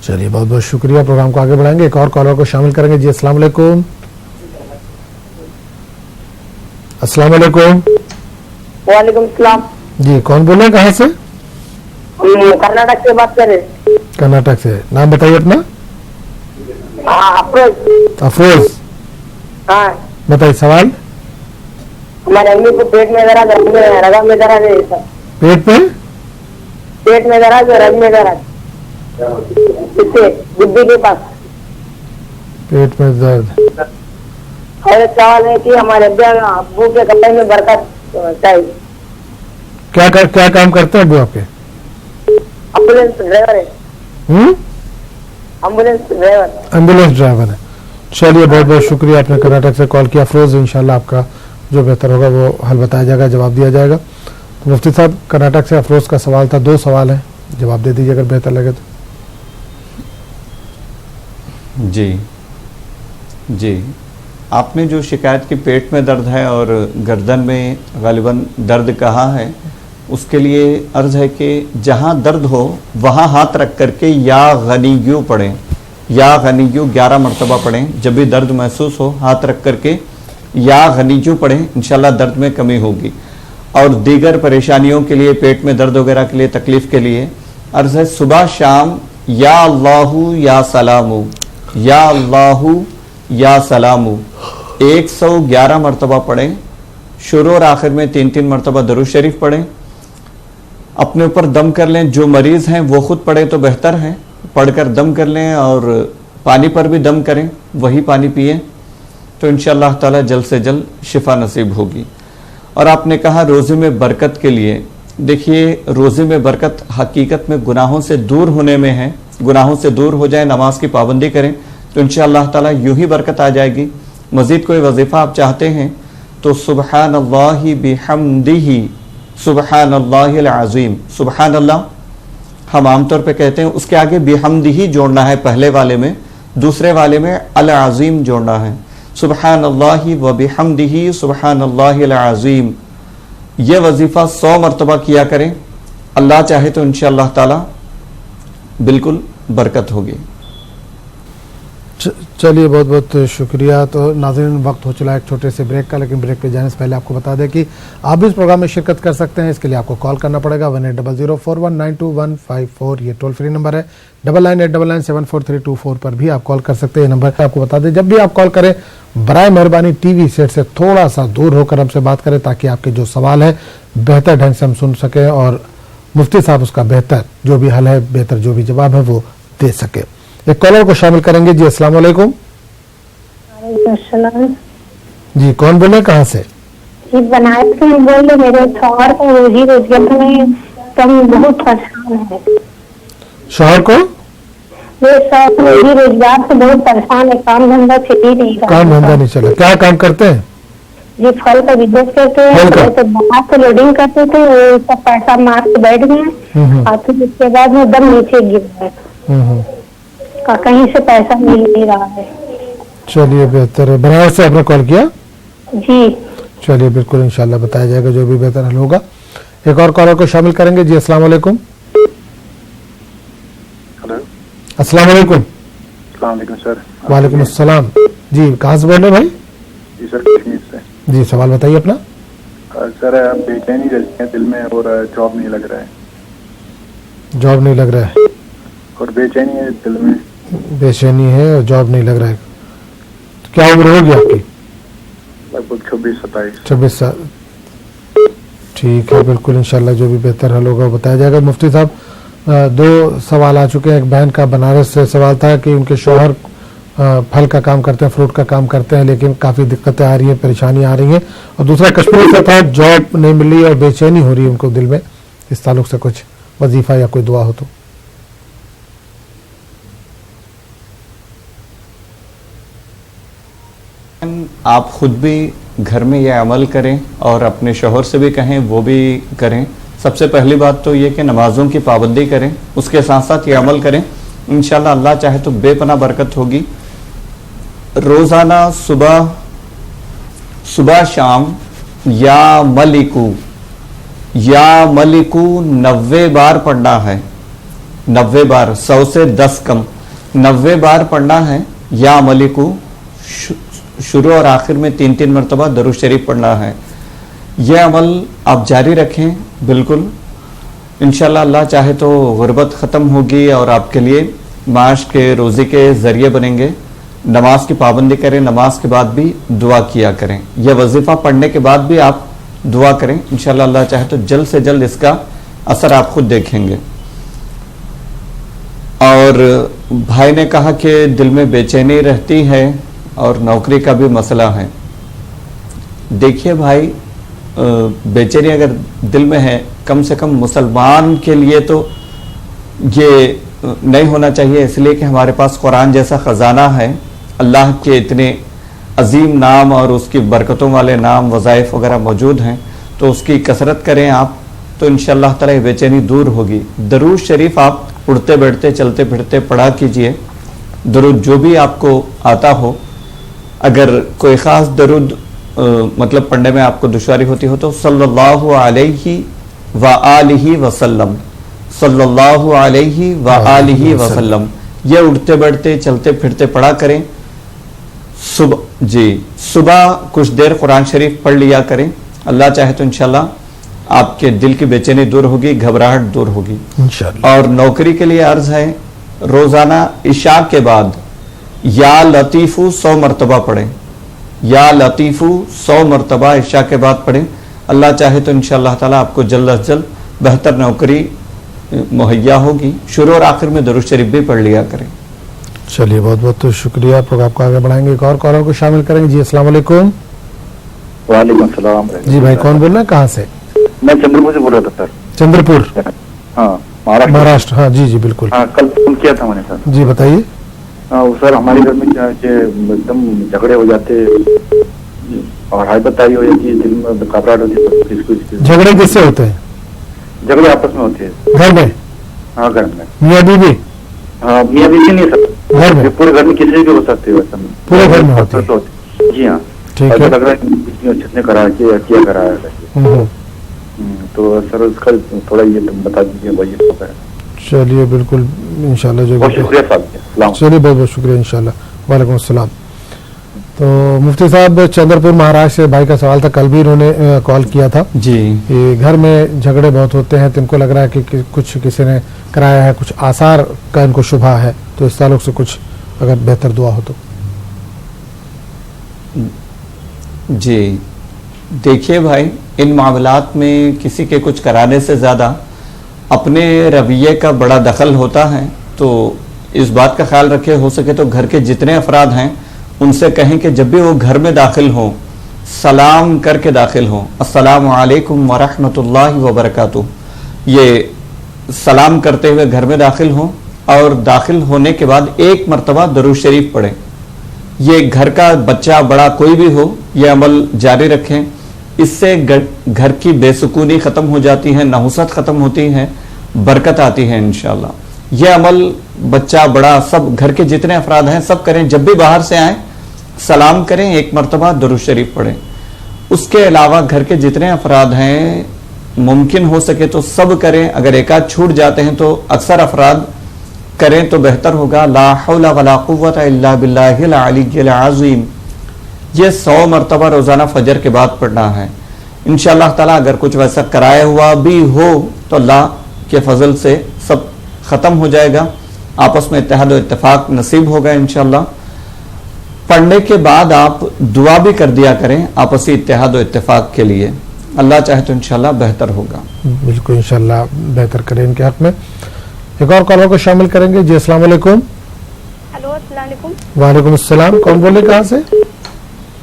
S1: चलिए बहुत बहुत शुक्रिया। प्रोग्राम को आगे बढ़ाएंगे, एक और कॉलर को शामिल करेंगे। जी अस्सलाम वालेकुम। अस्सलाम वालेकुम।
S5: वालेकुम सलाम।
S1: जी कौन बोल रहे हैं, कहाँ से?
S5: कर्नाटक से बात कर रहे हैं।
S1: कर्नाटक से। नाम बताइए अपना।
S5: अफरोज।
S1: अफरोज,
S5: हाँ
S1: बताइए सवाल।
S5: हमारे अम्मी को पेट में दर्द, रग में दर्द है सर।
S1: पेट में?
S5: पेट में दर्द, रग में दर्द, इससे बुद्धि के पास।
S1: पेट में दर्द।
S5: और एक सवाल है कि हमारे अब्बू के कपड़े में बरकत चाहिए।
S1: क्या काम करते हैं अब्बू आपके?
S5: एम्बुलेंस ड्राइवर है।
S1: एम्बुलेंस ड्राइवर है। चलिए बहुत बहुत शुक्रिया, आपने कर्नाटक से कॉल किया। अफरोज, इंशाल्लाह आपका जो बेहतर होगा वो हल बताया जाएगा, जवाब दिया जाएगा। तो मुफ्ती साहब, कर्नाटक से अफरोज का सवाल था, 2 सवाल हैं, जवाब दे दीजिए अगर बेहतर लगे तो।
S2: जी, आपने जो शिकायत की पेट में दर्द है और गर्दन में गालिबन दर्द कहा है, उसके लिए अर्ज है कि जहाँ दर्द हो वहाँ हाथ रख करके या गनीयू पढ़ें, या गनीयू 11 मरतबा पढ़ें। जब भी दर्द महसूस हो हाथ रख करके या गनीयू पढ़ें, इंशाल्लाह दर्द में कमी होगी। और दीगर परेशानियों के लिए, पेट में दर्द वगैरह के लिए, तकलीफ के लिए अर्ज है सुबह शाम या अल्लाहु या सलामु, या अल्लाहु या सलामु 111 मरतबा पढ़ें। शुरू और आखिर में 3-3 मरतबा दरूद शरीफ पढ़ें। अपने ऊपर दम कर लें, जो मरीज़ हैं वो खुद पढ़े तो बेहतर है, पढ़कर दम कर लें, और पानी पर भी दम करें, वही पानी पिएं, तो इंशाअल्लाह ताला जल्द से जल्द शिफा नसीब होगी। और आपने कहा रोज़े में बरकत के लिए, देखिए रोज़े में बरकत हकीकत में गुनाहों से दूर होने में है। गुनाहों से दूर हो जाए, नमाज की पाबंदी करें तो इंशाअल्लाह ताला यूं ही बरकत आ जाएगी। मज़ीद कोई वजीफ़ा आप चाहते हैं तो सुबहानल्लाहि बिहम्दिही, सुबहानल्लाहिल अज़ीम, सुबहानल्लाह हम आमतौर पे कहते हैं, उसके आगे बिहम्दिही जोड़ना है पहले वाले में, दूसरे वाले में अल अज़ीम जोड़ना है। सुबहानल्लाहि व बिहम्दिही सुबहानल्लाहिल अज़ीम, ये वजीफ़ा 100 मरतबा किया करें। अल्लाह चाहे तो इंशाअल्लाह ताला बिल्कुल बरकत होगी।
S1: चलिए बहुत बहुत शुक्रिया। तो नाज़रीन, वक्त हो चला है एक छोटे से ब्रेक का, लेकिन ब्रेक पे जाने से पहले आपको बता दें कि आप भी इस प्रोग्राम में शिरकत कर सकते हैं। इसके लिए आपको कॉल करना पड़ेगा 180041922154, ये टोल फ्री नंबर है। 9989974324 पर भी आप कॉल कर सकते हैं। ये नंबर आपको बता दें, जब भी आप कॉल करें बराए मेहरबानी टीवी सेट से थोड़ा सा दूर होकर हमसे बात करें, ताकि आपके जो सवाल है बेहतर ढंग से हम सुन सकें और मुफ्ती साहब उसका बेहतर जो भी हल है, बेहतर जो भी जवाब है वो दे सके। एक कॉलर को शामिल करेंगे। जी अस्सलाम वालेकुम। जी कौन बोले, कहाँ से?
S8: जी बनारस से बोल रहे। मेरे शौहर को रोजी रोजगार में कम बहुत परेशान है।
S1: शौहर को?
S8: मेरे शौहर रोजी रोजगार से बहुत परेशान है, काम धंधा चल ही नहीं रहा।
S1: काम धंधा नहीं चला, क्या काम करते हैं?
S8: जी फल का बिजनेस करते हैं, तो बाहर से लोडिंग करते थे, वो सब पैसा मार के बैठ गए और फिर उसके बाद में दम नीचे गिर गए, कहीं से पैसा मिल नहीं रहा है।
S1: चलिए बेहतर है। बनारस से आपने कॉल किया?
S8: जी
S1: चलिए बिल्कुल इंशाल्लाह बताया जाएगा जो भी बेहतर हल होगा। एक और कॉलर को शामिल करेंगे। जी अस्सलाम वालेकुम।
S7: हेलो,
S1: अस्सलाम वालेकुम।
S7: अस्सलाम वालेकुम सर।
S1: वालेकुम अस्सलाम। जी कहाँ से बोल रहे हैं भाई?
S7: जी सर, कश्मीर से।
S1: जी सवाल बताइए अपना।
S7: सर बेचैनी रहती है दिल में और जॉब नहीं लग रहा है,
S1: जॉब नहीं लग रहा है,
S7: और बेचैनी है दिल में।
S1: बेचैनी है और जॉब नहीं लग रहा है। क्या उम्र होगी आपकी?
S7: लगभग 26-27।
S1: 26 साल। ठीक है, बिल्कुल इंशाल्लाह जो भी बेहतर हल होगा वो बताया जाएगा। मुफ्ती साहब, दो सवाल आ चुके हैं। एक बहन का बनारस से सवाल था कि उनके शौहर फल का काम करते हैं, फ्रूट का काम करते हैं, लेकिन काफ़ी दिक्कतें आ रही हैं, परेशानी आ रही हैं। और दूसरा कश्मीर से था, जॉब नहीं मिल रही और बेचैनी हो रही है उनको दिल में। इस ताल्लुक से कुछ वजीफा या कोई दुआ हो तो।
S2: आप खुद भी घर में यह अमल करें और अपने शौहर से भी कहें, वो भी करें। सबसे पहली बात तो ये कि नमाजों की पाबंदी करें, उसके साथ साथ ये अमल करें। इंशाल्लाह अल्लाह चाहे तो बेपनाह बरकत होगी। रोज़ाना सुबह शाम या मलिकू 90 बार पढ़ना है। 90 बार, 100 से 10 कम, 90 बार पढ़ना है। या मलिकू शुरू और आखिर में 3-3 मरतबा दरूद शरीफ पढ़ना है। यह अमल आप जारी रखें बिल्कुल। इंशाल्लाह अल्लाह चाहे तो गुर्बत ख़त्म होगी और आपके लिए माश के रोज़ी के ज़रिए बनेंगे। नमाज की पाबंदी करें, नमाज के बाद भी दुआ किया करें। यह वजीफ़ा पढ़ने के बाद भी आप दुआ करें। इंशाल्लाह अल्लाह चाहे तो जल्द से जल्द इसका असर आप खुद देखेंगे। और भाई ने कहा कि दिल में बेचैनी रहती है और नौकरी का भी मसला है। देखिए भाई, बेचैनी अगर दिल में है, कम से कम मुसलमान के लिए तो ये नहीं होना चाहिए, इसलिए कि हमारे पास कुरान जैसा ख़जाना है, अल्लाह के इतने अजीम नाम और उसकी बरकतों वाले नाम, वज़ाइफ वगैरह मौजूद हैं, तो उसकी कसरत करें आप, तो इंशाअल्लाह ताला ये बेचैनी दूर होगी। दरूद शरीफ आप उड़ते बैठते चलते फिरते पढ़ा कीजिए, दरूद जो भी आपको आता हो। अगर कोई ख़ास दरूद मतलब पढ़ने में आपको दुश्वारी होती हो तो सल्लल्लाहु अलैहि व आलिहि वसल्लम, सल्लल्लाहु अलैहि व आलिहि वसल्लम, ये उठते बैठते चलते फिरते पढ़ा करें। सुबह कुछ देर कुरान शरीफ पढ़ लिया करें। अल्लाह चाहे तो इंशाल्लाह आपके दिल की बेचैनी दूर होगी, घबराहट दूर होगी इंशाल्लाह। और नौकरी के लिए अर्ज है, रोजाना इशा के बाद या लतीफू 100 मरतबा पढ़ें। या लतीफू 100 मरतबा इशा के बाद पढ़ें। अल्लाह चाहे तो इंशाअल्लाह ताला आपको जल्द अज जल्द बेहतर नौकरी मुहैया होगी। शुरू और आखिर में दरूद शरीफ भी पढ़ लिया करें।
S1: चलिए बहुत बहुत शुक्रिया। प्रोग्राम को आगे बढ़ाएंगे, एक और कॉलर को शामिल करेंगे। जी अस्सलाम वालेकुम।
S7: वालेकुम सलाम।
S1: जी भाई, कौन बोल रहे हैं, कहाँ से?
S7: मैं चंद्रपुर से बोल रहा था सर।
S1: चंद्रपुर?
S7: हाँ,
S1: महाराष्ट्र। हाँ जी जी बिल्कुल।
S7: हाँ, कल फोन किया था मैंने सर।
S1: जी बताइए।
S7: सर हमारे घर में क्या है, एकदम झगड़े हो जाते और हाइबतताई हो जाती है, दिल में घबराहट होती है।
S1: झगड़े किससे होते हैं?
S7: झगड़े आपस में होते हैं
S1: घर में?
S7: हाँ घर में।
S1: मियाँ बीवी?
S7: हाँ मियाँ बीवी नहीं सर,
S1: घर में?
S7: पूरे घर में किसी भी हो सकते हैं वैसा।
S1: पूरे घर में होते हैं?
S7: जी हाँ।
S1: ठीक है।
S7: लग रहा है छत ने करा किया कराया। तो सर उसका थोड़ा ये बता दीजिए भाई।
S1: चलिए बिल्कुल इंशाल्लाह जो।
S7: बहुत शुक्रिया साहब।
S1: चलिए बहुत बहुत शुक्रिया इंशाल्लाह। वालेकुम अस्सलाम। तो मुफ्ती साहब, चंद्रपुर महाराष्ट्र से भाई का सवाल था, कल भी इन्होंने कॉल किया था
S2: जी।
S1: कि घर में झगड़े बहुत होते हैं, तो इनको लग रहा है कि कुछ किसी ने कराया है, कुछ आसार का इनको शुभा है, तो इस ताल्लुक से कुछ अगर बेहतर दुआ हो तो।
S2: जी देखिए भाई, इन मामलात में किसी के कुछ कराने से ज़्यादा अपने रवैये का बड़ा दखल होता है। तो इस बात का ख्याल रखें, हो सके तो घर के जितने अफराद हैं उनसे कहें कि जब भी वो घर में दाखिल हों, सलाम करके दाखिल हों। अस्सलामु अलैकुम व रहमतुल्लाहि व बरकातुहू, ये सलाम करते हुए घर में दाखिल हों और दाखिल होने के बाद एक मरतबा दरूद शरीफ पढ़ें। ये घर का बच्चा बड़ा कोई भी हो, ये अमल जारी रखें। इससे घर की बेसुकूनी ख़त्म हो जाती है, नहुसत ख़त्म होती है, बरकत आती है इंशाअल्लाह। यह अमल बच्चा बड़ा सब घर के जितने अफराद हैं सब करें। जब भी बाहर से आएँ सलाम करें, एक मरतबा दरूद शरीफ पढ़ें। اس کے علاوہ گھر کے جتنے افراد ہیں ممکن ہو سکے تو سب کریں، اگر ایک آدھ چھوٹ جاتے ہیں تو اکثر افراد کریں تو بہتر ہوگا. لا حول ولا قوت الا باللہ العلی العظیم، یہ 100 مرتبہ روزانہ فجر کے بعد پڑھنا ہے. انشاءاللہ تعالیٰ اگر کچھ ویسا کرایا ہوا بھی ہو تو اللہ کے فضل سے سب ختم ہو جائے گا، آپس میں اتحاد و اتفاق نصیب ہوگا انشاءاللہ. پڑھنے کے بعد آپ دعا بھی کر دیا کریں آپسی اتحاد و اتفاق کے لیے، اللہ چاہے تو انشاءاللہ بہتر ہوگا.
S1: بالکل انشاءاللہ بہتر کریں ان کے حق میں. ایک اور کالر کو شامل کریں گے. جی السلام علیکم.
S9: ہلو السلام علیکم.
S1: وعلیکم السلام. کون بول رہے، کہاں سے؟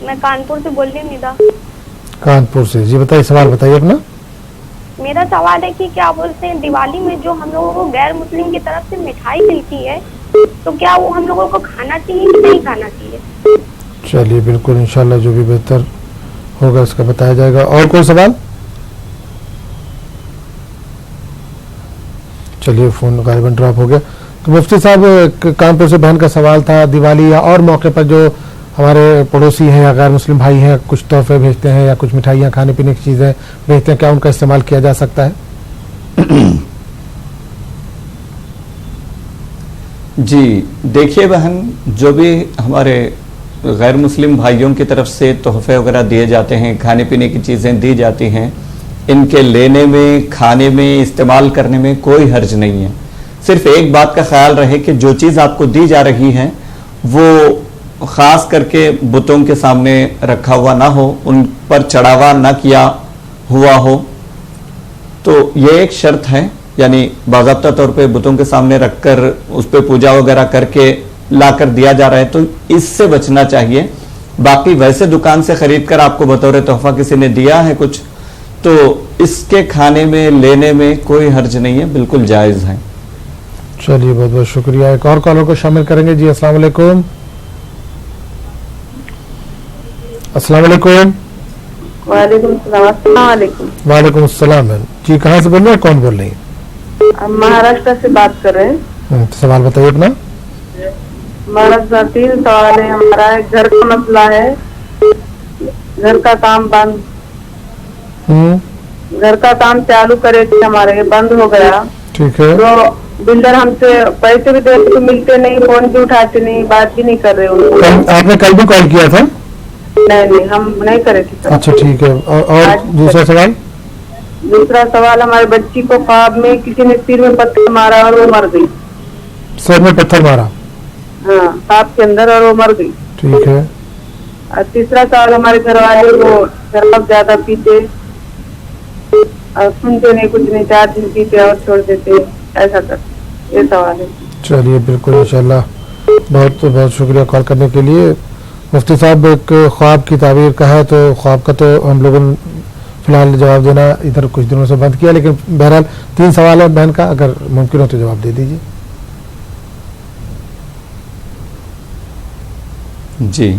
S9: میں کانپور سے بول رہی ہوں ندا.
S1: کانپور سے. جی بتائیے، سوال بتائیے اپنا.
S9: میرا سوال ہے کہ کیا بولتے ہیں دیوالی میں جو ہم لوگوں کو غیر مسلم کی طرف سے مٹھائی ملتی ہے تو کیا وہ ہم لوگوں کو کھانا چاہیے کہ نہیں کھانا چاہیے؟
S1: چلیے بالکل انشاءاللہ جو بھی بہتر ہوگا اس کا بتایا جائے گا. اور کوئی سوال؟ چلیے فون غالباً ڈراپ ہو گیا. تو مفتی صاحب کانپور سے بہن کا سوال تھا، دیوالی یا اور موقع پر جو ہمارے پڑوسی ہیں یا غیر مسلم بھائی ہیں کچھ تحفے بھیجتے ہیں یا کچھ مٹھائیاں کھانے پینے کی چیزیں بھیجتے ہیں، کیا ان کا استعمال کیا جا سکتا ہے؟
S2: جی دیکھیے بہن، جو بھی ہمارے غیر مسلم بھائیوں کی طرف سے تحفے وغیرہ دیے جاتے ہیں، کھانے پینے کی چیزیں دی جاتی ہیں، ان کے لینے میں، کھانے میں، استعمال کرنے میں کوئی حرج نہیں ہے. صرف ایک بات کا خیال رہے کہ جو چیز آپ کو دی جا رہی ہے وہ خاص کر کے بتوں کے سامنے رکھا ہوا نہ ہو، ان پر چڑھاوا نہ کیا ہوا ہو. تو یہ ایک شرط ہے، یعنی باضابطہ طور پہ بتوں کے سامنے رکھ کر اس پہ پوجا وغیرہ کر کے لا کر دیا جا رہا ہے تو اس سے بچنا چاہیے. باقی ویسے دکان سے خرید کر آپ کو بطور تحفہ کسی نے دیا ہے کچھ تو اس کے کھانے میں لینے میں کوئی حرج نہیں ہے، بالکل جائز ہے.
S1: چلیے بہت بہت شکریہ. ایک اور کالر کو شامل کریں گے. جی السلام علیکم. السلام علیکم.
S5: وعلیکم السلام. السلام علیکم.
S1: وعلیکم السلام. جی کہاں سے بول رہے ہیں، کون بول رہی ہیں؟
S5: ہم مہاراشٹر سے بات کر رہے ہیں.
S1: سوال بتائیے اپنا.
S5: ہمارا 3 سوال ہے. ہمارا گھر کا مسئلہ ہے، گھر کا کام بند، گھر کا کام چالو کرے تھے ہمارے، بند ہو گیا.
S1: ٹھیک ہے.
S5: تو بلڈر ہم سے پیسے بھی دیتے تو ملتے نہیں، فون بھی اٹھاتے نہیں، بات بھی نہیں کر رہے.
S1: آپ نے کل بھی کال کیا تھا؟
S5: نہیں ہم نہیں کرے تھے.
S1: اچھا ٹھیک ہے. اور دوسرا سوال؟
S5: دوسرا سوال، ہماری بچی کو خواب میں کسی نے سر میں پتھر مارا اور وہ مر گئی.
S1: سر میں پتھر مارا؟
S5: ہاں، خواب کے اندر، اور وہ مر گئی.
S1: ٹھیک ہے.
S5: اور تیسرا سوال، ہمارے گھر والے وہ شراب زیادہ پیتے اور سنتے نہیں کچھ نہیں، 4 دن پیتے اور چھوڑ دیتے، ایسا کرتے. یہ سوال ہے.
S1: چلیے بالکل انشاءاللہ. بہت بہت شکریہ کال کرنے کے لیے. مفتی صاحب ایک خواب کی تعبیر کا ہے تو خواب کا تو ہم لوگوں نے فی الحال جواب دینا ادھر کچھ دنوں سے بند کیا، لیکن بہرحال 3 سوال ہے بہن کا، اگر ممکن ہو تو جواب دے دیجیے.
S2: جی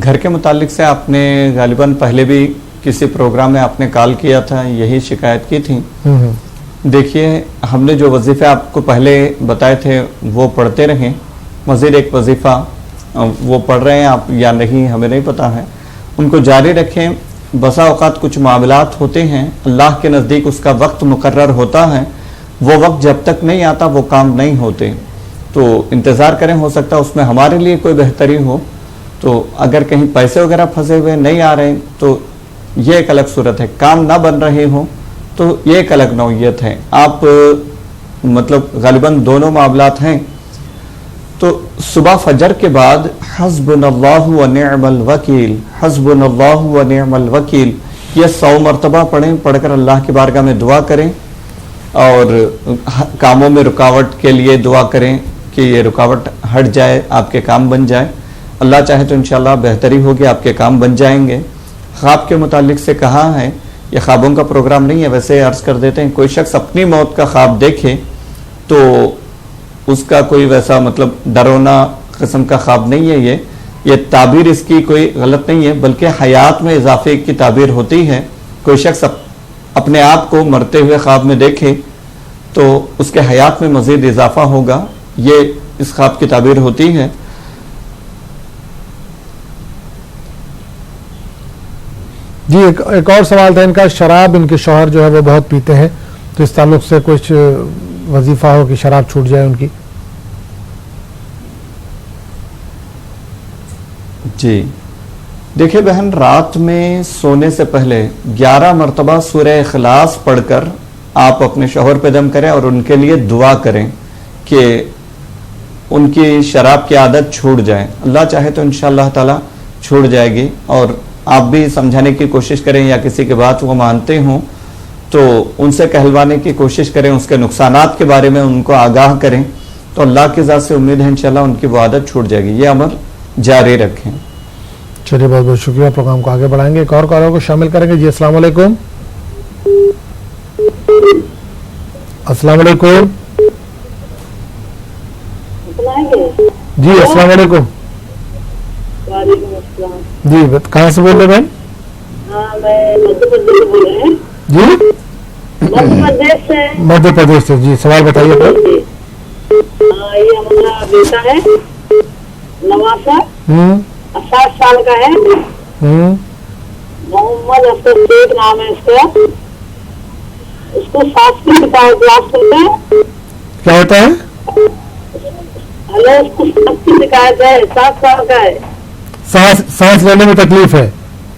S2: گھر کے متعلق سے آپ نے غالباً پہلے بھی کسی پروگرام میں آپ نے کال کیا تھا، یہی شکایت کی تھی. دیکھیے ہم نے جو وظیفے آپ کو پہلے بتائے تھے وہ پڑھتے رہیں. مزید ایک وظیفہ وہ پڑھ رہے ہیں آپ یا نہیں ہمیں نہیں پتا ہے، ان کو جاری رکھیں. بسا اوقات کچھ معاملات ہوتے ہیں اللہ کے نزدیک اس کا وقت مقرر ہوتا ہے، وہ وقت جب تک نہیں آتا وہ کام نہیں ہوتے. تو انتظار کریں، ہو سکتا ہے اس میں ہمارے لیے کوئی بہتری ہو. تو اگر کہیں پیسے وغیرہ پھنسے ہوئے نہیں آ رہے تو یہ ایک الگ صورت ہے. کام نہ بن رہے ہوں تو یہ ایک الگ نوعیت ہے. آپ مطلب غالباً دونوں معاملات ہیں. تو صبح فجر کے بعد حسبنا اللہ و نعم الوکیل، حسبنا اللہ و نعم الوکیل یہ 100 مرتبہ پڑھیں. پڑھ کر اللہ کی بارگاہ میں دعا کریں اور کاموں میں رکاوٹ کے لیے دعا کریں کہ یہ رکاوٹ ہٹ جائے، آپ کے کام بن جائے. اللہ چاہے تو انشاءاللہ بہتری ہوگی، آپ کے کام بن جائیں گے. خواب کے متعلق سے کہا ہے، یہ خوابوں کا پروگرام نہیں ہے، ویسے عرض کر دیتے ہیں. کوئی شخص اپنی موت کا خواب دیکھے تو اس کا کوئی ویسا مطلب ڈرونا قسم کا خواب نہیں ہے. یہ تعبیر اس کی کوئی غلط نہیں ہے، بلکہ حیات میں اضافے کی تعبیر ہوتی ہے. کوئی شخص اپنے آپ کو مرتے ہوئے خواب میں دیکھے تو اس کے حیات میں مزید اضافہ ہوگا، یہ اس خواب کی تعبیر ہوتی ہے.
S1: جی ایک اور سوال تھا ان کا, شراب ان کے شوہر جو ہے وہ بہت پیتے ہیں, تو اس تعلق سے کچھ وظیفہ ہو کہ شراب چھوٹ جائے ان کی.
S2: جی دیکھیں بہن, رات میں سونے سے پہلے 11 مرتبہ سورہ اخلاص پڑھ کر آپ اپنے شوہر پہ دم کریں اور ان کے لیے دعا کریں کہ ان کی شراب کی عادت چھوٹ جائے. اللہ چاہے تو انشاءاللہ تعالی چھوٹ جائے گی. اور آپ بھی سمجھانے کی کوشش کریں, یا کسی کی بات وہ مانتے ہوں تو ان سے کہلوانے کی کوشش کریں, اس کے نقصانات کے بارے میں ان کو آگاہ کریں, تو اللہ کی ذات سے امید ہے انشاءاللہ ان کی وہ عادت چھوٹ جائے گی. یہ عمل جاری رکھیں.
S1: چلیے بہت بہت شکریہ, پروگرام کو آگے بڑھائیں گے, ایک اور کالر کو شامل کریں گے. جی السلام علیکم. السلام علیکم. جی السلام علیکم.
S5: وعلیکم السلام.
S1: جی کہاں سے بول رہے بہن؟
S5: ہاں میں مدھیہ پردیش سے بول رہے ہیں.
S1: جی
S5: مدھیہ پردیش سے.
S1: مدھیہ پردیش سے. جی سوال بتائیے.
S5: ہاں یہ ہمارا بیٹا ہے نواسا, 60 سال کا ہے, محمد افسر شیخ نام ہے اس کا. اس کو سانس کی شکایت ہے.
S1: کیا ہوتا ہے؟
S5: ہلو, اس کو سانس کی شکایت ہے, 7 سال کا ہے.
S1: سانس لینے میں تکلیف ہے,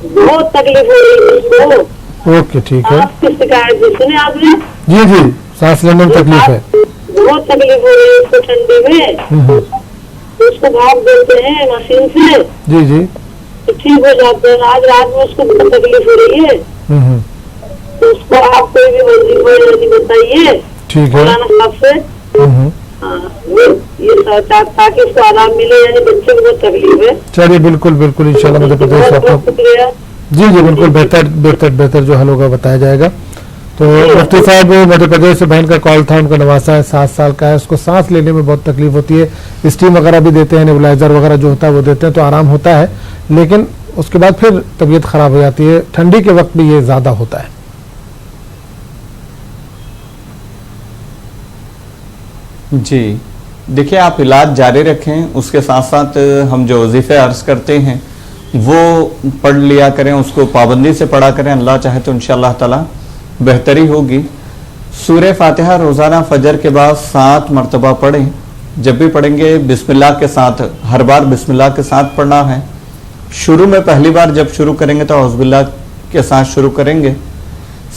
S5: بہت تکلیف ہو رہی ہے اس کو.
S1: اوکے ٹھیک ہے.
S5: سانس کی شکایت سنے آپ نے؟
S1: جی جی سانس لینے میں تکلیف ہے,
S5: بہت تکلیف ہو رہی ہے اس کو ٹھنڈی میں. اس کو بھاپ دیتے ہیں مشین سے.
S1: جی جی
S5: تو ٹھیک ہو جاتے ہیں. آج رات میں اس کو بہت تکلیف ہو رہی ہے, تو اس کو آپ کوئی بھی وظیفہ بتائیے
S1: ٹھیک ہے
S5: مولانا صاحب سے. ہاں یہ تاکہ اس کو آرام ملے, یعنی بچے کو بہت تکلیف ہے.
S1: چلیے بالکل بالکل انشاءاللہ مدھیہ پردیش سے آپ کو.
S5: شکریہ.
S1: جی جی بالکل بہتر جو حل ہوگا بتایا جائے گا. تو مفتی صاحب مدھیہ پردیش سے بہن کا کال تھا, ان کا نواسا ہے 7 سال کا ہے, اس کو سانس لینے میں بہت تکلیف ہوتی ہے. اسٹیم وغیرہ بھی دیتے ہیں, نیبولائزر وغیرہ جو ہوتا ہے وہ دیتے ہیں تو آرام ہوتا ہے, لیکن اس کے بعد پھر طبیعت خراب ہو جاتی ہے. ٹھنڈی کے وقت بھی یہ زیادہ ہوتا ہے.
S2: جی دیکھیں آپ علاج جاری رکھیں, اس کے ساتھ ساتھ ہم جو وظیفے عرض کرتے ہیں وہ پڑھ لیا کریں, اس کو پابندی سے پڑھا کریں. اللہ چاہے تو انشاءاللہ تعالی بہتری ہوگی. سورہ فاتحہ روزانہ فجر کے بعد 7 مرتبہ پڑھیں. جب بھی پڑھیں گے بسم اللہ کے ساتھ, ہر بار بسم اللہ کے ساتھ پڑھنا ہے. شروع میں پہلی بار جب شروع کریں گے تو اعوذ باللہ کے ساتھ شروع کریں گے.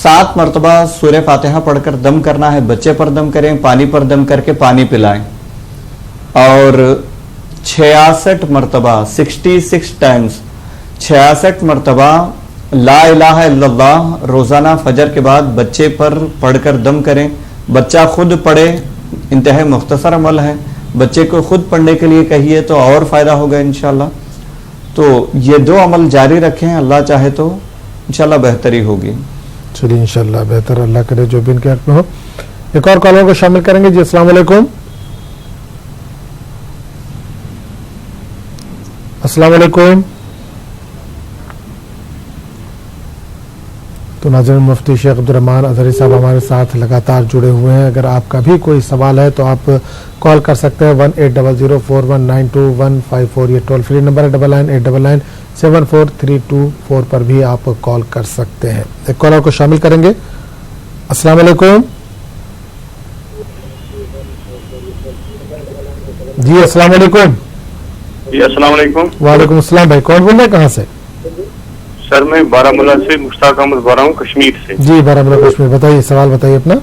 S2: 7 مرتبہ سورہ فاتحہ پڑھ کر دم کرنا ہے. بچے پر دم کریں, پانی پر دم کر کے پانی پلائیں. اور 66 مرتبہ 66 ٹائمز 66 مرتبہ لا الہ الا اللہ روزانہ فجر کے بعد بچے پر پڑھ کر دم کریں. بچہ خود پڑھے, انتہائی مختصر عمل ہے. بچے کو خود پڑھنے کے لیے کہیے تو اور فائدہ ہوگا انشاءاللہ. تو یہ 2 عمل جاری رکھیں, اللہ چاہے تو انشاءاللہ بہتری ہوگی.
S1: چلیے انشاءاللہ بہتر اللہ کرے جو بھی ان کے حق میں ہو. ایک اور کالر کو شامل کریں گے. جی السلام علیکم. السلام علیکم. تو ناظرین مفتی شیخ عبدالرحمان اظہری صاحب ہمارے ساتھ لگاتار جڑے ہوئے ہیں. اگر آپ کا بھی کوئی سوال ہے تو آپ کال کر سکتے ہیں 1800419215 یہ ٹول فری نمبر ہے. 9989874324 پر بھی آپ کال کر سکتے ہیں. ایک کالر کو شامل کریں گے. السلام علیکم. جی السلام علیکم.
S6: جی السلام علیکم.
S1: وعلیکم السلام. بھائی کون بول رہے ہیں, کہاں سے؟
S6: سر میں بارامولہ سے مشتاق احمد بول رہا ہوں, کشمیر سے.
S1: جی بارامولہ کشمیر. بتائیے سوال بتائیے اپنا.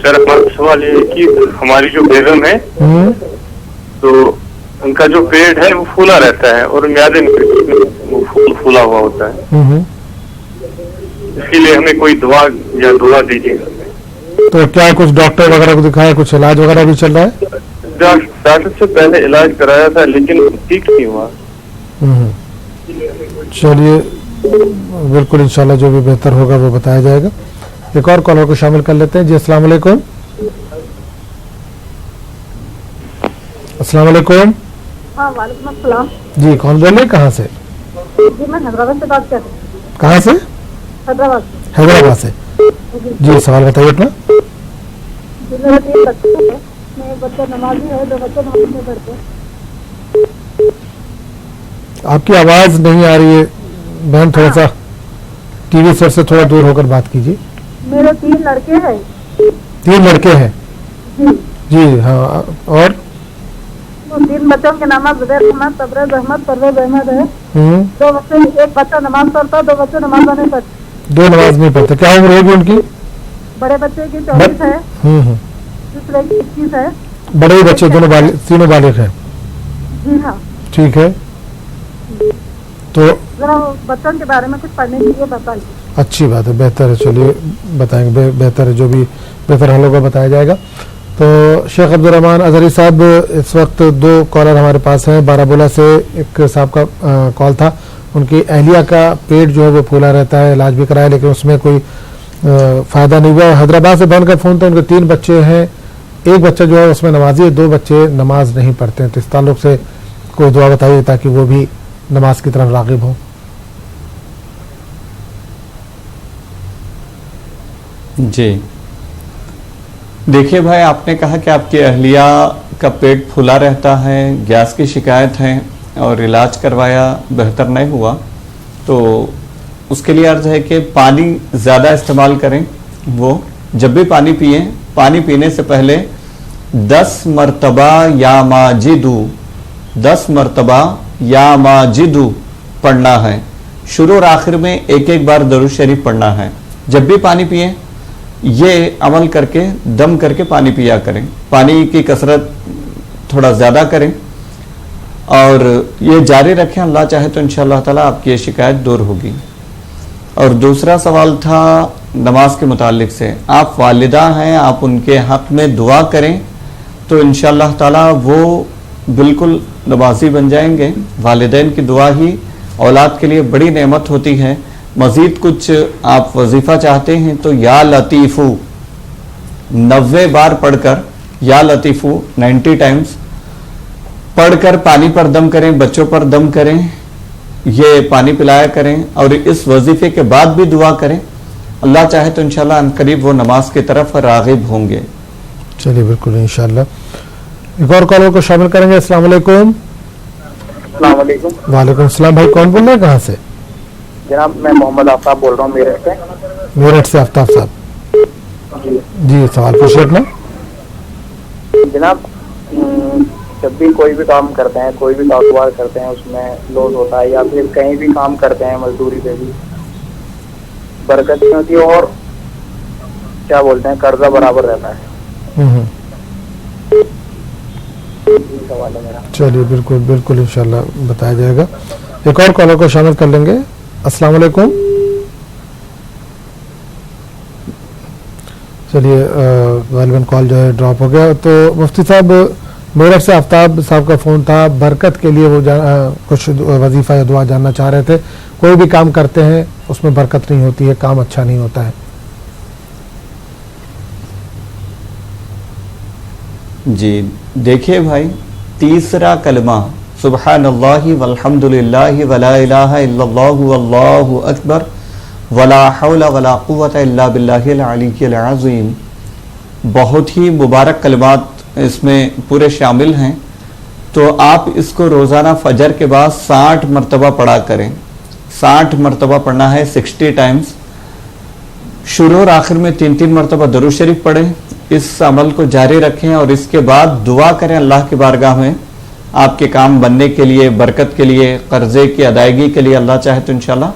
S6: سر ہمارا سوال یہ ہے کہ ہماری جو بیگم ہے تو ان کا جو پیٹ ہے وہ پھولا رہتا ہے اور میادے میں وہ پھولا ہوا ہوتا ہے. اس کے لیے ہمیں کوئی دوا یا دوا دیجیے.
S1: تو کیا کچھ ڈاکٹر وغیرہ کو دکھایا, کچھ علاج وغیرہ بھی چل رہا ہے؟
S6: ڈاکٹر سے پہلے علاج کرایا تھا لیکن ٹھیک نہیں ہوا.
S1: چلیے بالکل انشاءاللہ جو بھی بہتر ہوگا وہ بتایا جائے گا. ایک اور کالر کو شامل کر لیتے ہیں. جی السلام علیکم. السلام علیکم.
S8: ہاں وعلیکم السلام.
S1: جی کون بول رہے ہیں, کہاں سے؟
S8: جی میں حیدرآباد سے بات کر رہی ہوں.
S1: کہاں سے؟ حیدرآباد سے. جی سوال بتائیے اپنا.
S8: جی میرا 3 بچے ہیں. میں بچہ نمازی ہے, 2 بچے نماز میں پڑھتے ہیں.
S1: آپ کی آواز نہیں آ رہی ہے, बहन थोड़ा सा टीवी सेट से थोड़ा दूर होकर बात कीजिए।
S10: मेरे 3 लड़के हैं।
S1: 3 लड़के हैं
S10: जी
S1: जी, हाँ। और
S10: 3 बच्चों के नाम जुबैर अहमद, तबरेज अहमद, परवेज अहमद है। 2 बच्चे, एक बच्चा नमाज पढ़ता है, 2 बच्चे नमाज नहीं पढ़ते।
S1: 2 नमाज नहीं पढ़ते। क्या उम्र होगी उनकी?
S10: बड़े बच्चे की 24 है, दूसरे की 21 है।
S1: बड़े ही बच्चे दोनों तीनों बालिग हैं?
S10: जी हाँ।
S1: ठीक है, तो
S10: जरा बच्चों के बारे में कुछ पढ़ने के लिए बताइए।
S1: अच्छी बात है, बेहतर है, चलिए बताएंगे, बेहतर है, जो भी बेहतर हल होगा बताया जाएगा। तो शेख अब्दुल रहमान अजहरी साहब, इस वक्त 2 कॉलर हमारे पास हैं। बाराबोला से एक साहब का कॉल था, उनकी अहलिया का पेट जो है वो फूला रहता है, इलाज भी कराया लेकिन उसमें कोई फ़ायदा नहीं हुआ। हैदराबाद से बहन का फ़ोन था, उनके 3 बच्चे हैं, एक बच्चा जो है उसमें नमाजी है, 2 बच्चे नमाज नहीं पढ़ते हैं। तो इस ताल्लुक से कोई दुआ बताइए ताकि वो भी नमाज की तरफ राग़िब हो।
S2: जी देखिए भाई, आपने कहा कि आपकी अहलिया का पेट फूला रहता है, गैस की शिकायत है और इलाज करवाया, बेहतर नहीं हुआ, तो उसके लिए अर्ज है कि पानी ज़्यादा इस्तेमाल करें। वो जब भी पानी पिए, पानी पीने से पहले 10 मरतबा या माजिदू, 10 मरतबा या माजिदू पढ़ना है। शुरू और आखिर में एक बार दरूद शरीफ पढ़ना है। जब भी पानी पिए ये अमल करके, दम करके पानी पिया करें। पानी की कसरत थोड़ा ज़्यादा करें और ये जारी रखें। अल्लाह चाहे तो इंशाअल्लाह ताला आपकी ये शिकायत दूर होगी। और दूसरा सवाल था नमाज के मुतालिक से। आप वालिदा हैं, आप उनके हक़ में दुआ करें तो इंशाअल्लाह ताला वो बिल्कुल नमाजी बन जाएंगे। वालिदैन की दुआ ही औलाद के लिए बड़ी नेमत होती है। मज़ीद कुछ आप वजीफ़ा चाहते हैं तो या लतीफ़ू 90 बार पढ़कर, या लतीफ़ू 90 टाइम्स पढ़कर पानी पर दम करें, बच्चों पर दम करें, ये पानी पिलाया करें और इस वजीफे के बाद भी दुआ करें। अल्लाह चाहे तो इंशाल्लाह अनकरीब वो नमाज की तरफ राग़िब होंगे।
S1: चलिए बिल्कुल इंशाल्लाह। एक और कॉलर को शामिल करेंगे। अस्सलाम वालेकुम। वालेकुम सलाम। भाई कौन बोल रहे हैं, कहाँ से?
S11: जनाब मैं मोहम्मद आफ्ताब बोल रहा हूँ मेरठ से।
S1: मेरठ से आफ्ताब साहब जी, सवाल पूछिए अपना।
S11: जनाब जब भी कोई भी काम करते हैं, कोई भी कारोबार करते हैं, उसमें लॉस होता है या फिर कहीं भी काम करते हैं मजदूरी पे भी बरकत नहीं होती और क्या बोलते हैं कर्जा बराबर रहता है। सवाल है मेरा।
S1: चलिए बिल्कुल बिल्कुल इंशाल्लाह बताया जाएगा। एक और कॉलर को शामिल कर लेंगे। अस्सलाम वालेकुम। चलिए गालिबन कॉल जो है ड्रॉप हो गया। तो मुफ्ती साहब मेरठ से आफ्ताब साहब का फ़ोन था, बरकत के लिए वो कुछ वजीफ़ा या दुआ जानना चाह रहे थे। कोई भी काम करते हैं उसमें बरकत नहीं होती है, काम अच्छा नहीं होता है।
S2: जी देखिए भाई, तीसरा कलमा सुबहानल्लाहि वल्हम्दुलिल्लाहि वला इलाहा इल्लल्लाहु वल्लाहु अकबर वला हौला वला कुव्वता इल्ला बिल्लाहिल अलिय्यिल अज़ीम, बहुत ही मुबारक कलमात इसमें पूरे शामिल हैं। तो आप इसको रोज़ाना फजर के बाद 60 मरतबा पढ़ा करें। 60 मरतबा पढ़ना है, 60 टाइम्स। शुरू और आखिर में 3-3 मरतबा दरूद शरीफ पढ़ें। इस अमल को जारी रखें और इसके बाद दुआ करें अल्लाह की बारगाह में आपके काम बनने के लिए, बरकत के लिए, कर्जे की अदायगी के लिए। अल्लाह चाहे तो इंशाल्लाह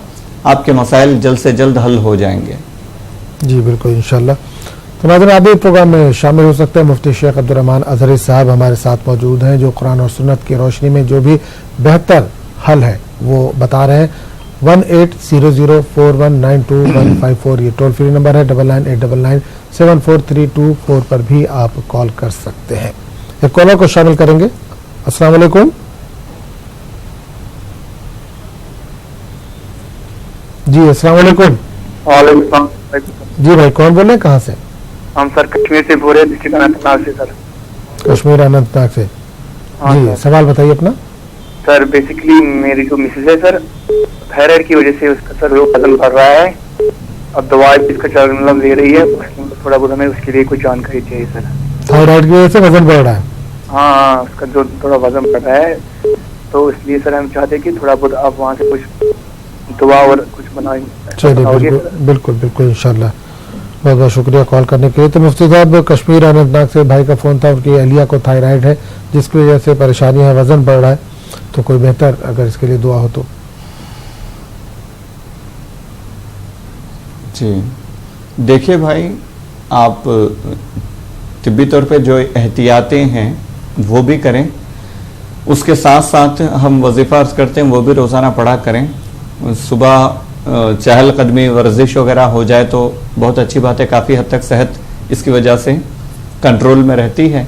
S2: आपके मसाइल जल्द से जल्द हल हो जाएंगे।
S1: जी बिल्कुल इंशाल्लाह। तो नाज़रीन आप भी प्रोग्राम में शामिल हो सकते हैं। मुफ्ती शेख अब्दुल रहमान अजहरी साहब हमारे साथ मौजूद हैं, जो कुरान और सुन्नत की रोशनी में जो भी बेहतर हल है वो बता रहे हैं। 180041925154 ये टोल फ्री नंबर है। 9989974324 पर भी आप कॉल कर सकते हैं। एक कॉलर को शामिल करेंगे। अस्सलाम वालेकुम। जी अस्सलाम वालेकुम।
S11: वालेकुम
S1: जी भाई कौन बोल रहे हैं, कहाँ से?
S11: हम सर कश्मीर से बोल रहे हैं, डिस्ट्रिक्ट अनंतनाग से सर।
S1: कश्मीर अनंतनाग से। जी सवाल बताइए अपना।
S11: सर बेसिकली मेरी जो मिसेज है सर, थायराइड की वजह से उसका सर वो वजन बढ़ रहा है। अब दवाई इसका मतलब ले रही है, थोड़ा बहुत हमें उसके लिए कुछ जानकारी चाहिए सर।
S1: थायराइड की वजह से वजन बढ़ रहा है?
S11: हाँ उसका जो थोड़ा वजन बढ़ रहा है, तो इसलिए सर हम चाहते हैं कि थोड़ा बहुत आप वहाँ से कुछ दुआ और कुछ बनाएंगे।
S1: चलिए बिल्कुल बिल्कुल इंशाल्लाह। बहुत बहुत शुक्रिया कॉल करने के लिए। तो मुफ्ती साहब, कश्मीर अनंतनाग से भाई का फ़ोन था, उनकी अहलिया को थायराइड है जिसकी वजह से परेशानी है, वज़न बढ़ रहा है, तो कोई बेहतर अगर इसके लिए दुआ हो तो।
S2: जी देखिए भाई, आप तिब्बी तौर पे जो एहतियातें हैं वो भी करें, उसके साथ साथ हम वजीफ़ा अर्ज़ करते हैं वो भी रोज़ाना पढ़ा करें। सुबह चहल कदमी वर्जिश वगैरह हो जाए तो बहुत अच्छी बात है, काफ़ी हद तक सेहत इसकी वजह से कंट्रोल में रहती है।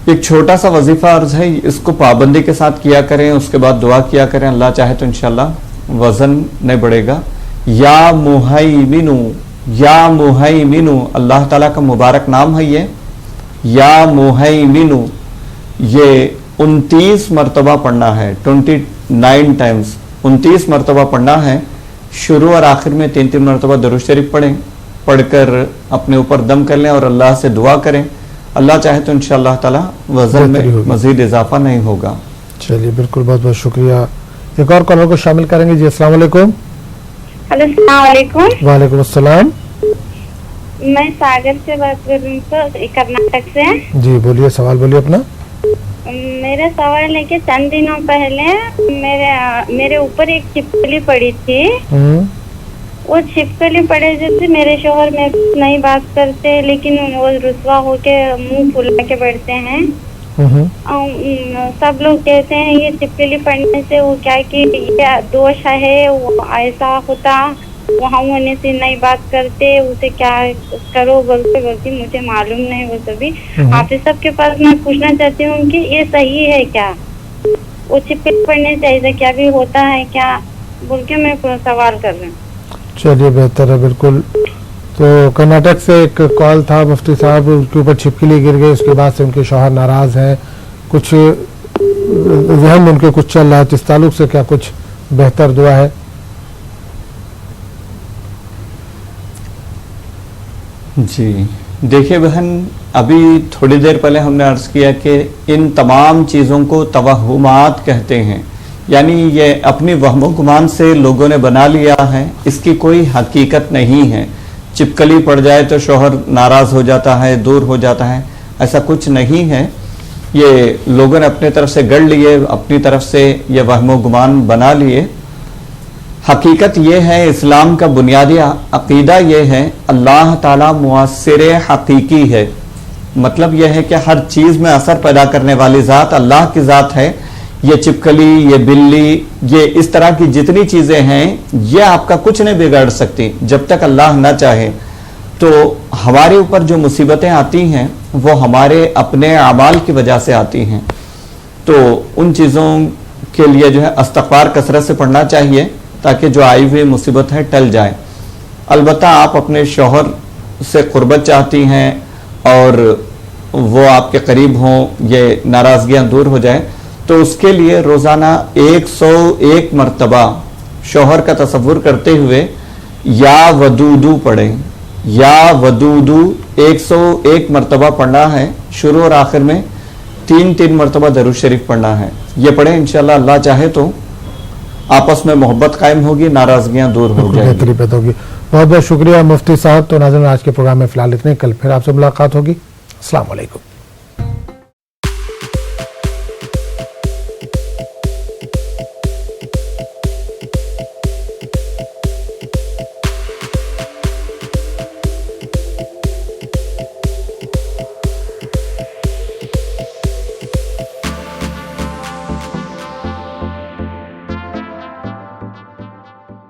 S2: एक छोटा सा वजीफ़ा अर्ज़ है, इसको पाबंदी के साथ किया करें, उसके बाद दुआ किया करें, अल्लाह चाहे तो इंशाल्लाह वज़न नहीं बढ़ेगा। या मुहैमिनु, या मुहैमिनु, अल्लाह ताला का मुबारक नाम है ये, या मुहैमिनु, ये 29 मरतबा पढ़ना है, 29 टाइम्स 29 मरतबा पढ़ना है। शुरू और आखिर में 3-3 मरतबा दरूद शरीफ पढ़ें, पढ़कर अपने ऊपर दम कर लें और अल्लाह से दुआ करें। अल्लाह चाहे तो इंशाअल्लाह ताला वज़न में मज़ीद इजाफा नहीं होगा।
S1: चलिए बिल्कुल, बहुत बहुत शुक्रिया। एक और कॉलर को शामिल करेंगे जी। अस्सलाम वालेकुम।
S9: हेलो, अस्सलाम वालेकुम।
S1: वालेकुम अस्सलाम।
S9: मैं सागर से बात कर रही हूँ, कर्नाटक से।
S1: जी बोलिए, सवाल बोलिए अपना।
S9: मेरा सवाल है कि चंद दिनों पहले मेरे ऊपर एक छिपकली पड़ी थी। वो छिपकली पड़े जो थी, मेरे शोहर में नहीं बात करते, लेकिन वो रुस्वा होके मुंह फुला के बैठते हैं। सब लोग कहते हैं ये छिपकली पड़ने से वो क्या कि ये दोष है, वो ऐसा होता, वहाँ होने से नहीं बात करते, उसे क्या करो बोलते मुझे मालूम नहीं वो सभी। आप सबके पास मैं पूछना चाहती हूँ कि ये सही है क्या, वो छिपकली पड़ने से ऐसा क्या भी होता है क्या, बोल के मैं सवाल कर रही हूँ।
S1: चलिए बेहतर है, बिल्कुल। तो कर्नाटक से एक कॉल था मुफ्ती साहब, उनके ऊपर छिपकली गिर गई, उसके बाद से उनके शौहर नाराज हैं, कुछ वहम उनके कुछ चल रहा है, इस ताल्लुक से क्या कुछ बेहतर दुआ है?
S2: जी देखिए बहन, अभी थोड़ी देर पहले हमने अर्ज किया कि इन तमाम चीज़ों को तवहुमात कहते हैं, यानी ये अपनी वहमो गुमान से लोगों ने बना लिया है, इसकी कोई हकीकत नहीं है। चिपकली पड़ जाए तो शौहर नाराज हो जाता है, दूर हो जाता है, ऐसा कुछ नहीं है। ये लोगों ने अपने तरफ से गढ़ लिए, अपनी तरफ से ये वहमो गुमान बना लिए। हकीकत ये है, इस्लाम का बुनियादी अकीदा ये है, अल्लाह ताला मुअस्सिर हकीकी है। मतलब यह है कि हर चीज़ में असर पैदा करने वाली ज़ात अल्लाह की ज़ात है। ये चिपकली, ये बिल्ली, ये इस तरह की जितनी चीज़ें हैं, ये आपका कुछ नहीं बिगाड़ सकती जब तक अल्लाह ना चाहे। तो हमारे ऊपर जो मुसीबतें आती हैं वो हमारे अपने अमाल की वजह से आती हैं। तो उन चीज़ों के लिए जो है इस्तिग़फ़ार कसरत से पढ़ना चाहिए ताकि जो आई हुई मुसीबत है टल जाए। अलबत्ता आप अपने शौहर से क़ुर्बत चाहती हैं और वो आपके करीब हों, ये नाराज़गियाँ दूर हो जाए, तो उसके लिए रोज़ाना 101 मरतबा शौहर का तसव्वुर करते हुए या वदूदू पढ़ें। या वदूदू 101 मरतबा पढ़ना है। शुरू और आखिर में 3-3 मरतबा दरूद शरीफ पढ़ना है। ये पढ़ें, इंशाल्लाह अल्लाह चाहे तो आपस में मोहब्बत कायम होगी, नाराजगियां दूर हो जाएंगी।
S1: बेहतरी पैदा होगी। बहुत बहुत शुक्रिया मुफ्ती साहब। तो नाज़रीन, आज के प्रोग्राम में फिलहाल इतने, कल फिर आपसे मुलाकात होगी। अस्सलाम वालेकुम।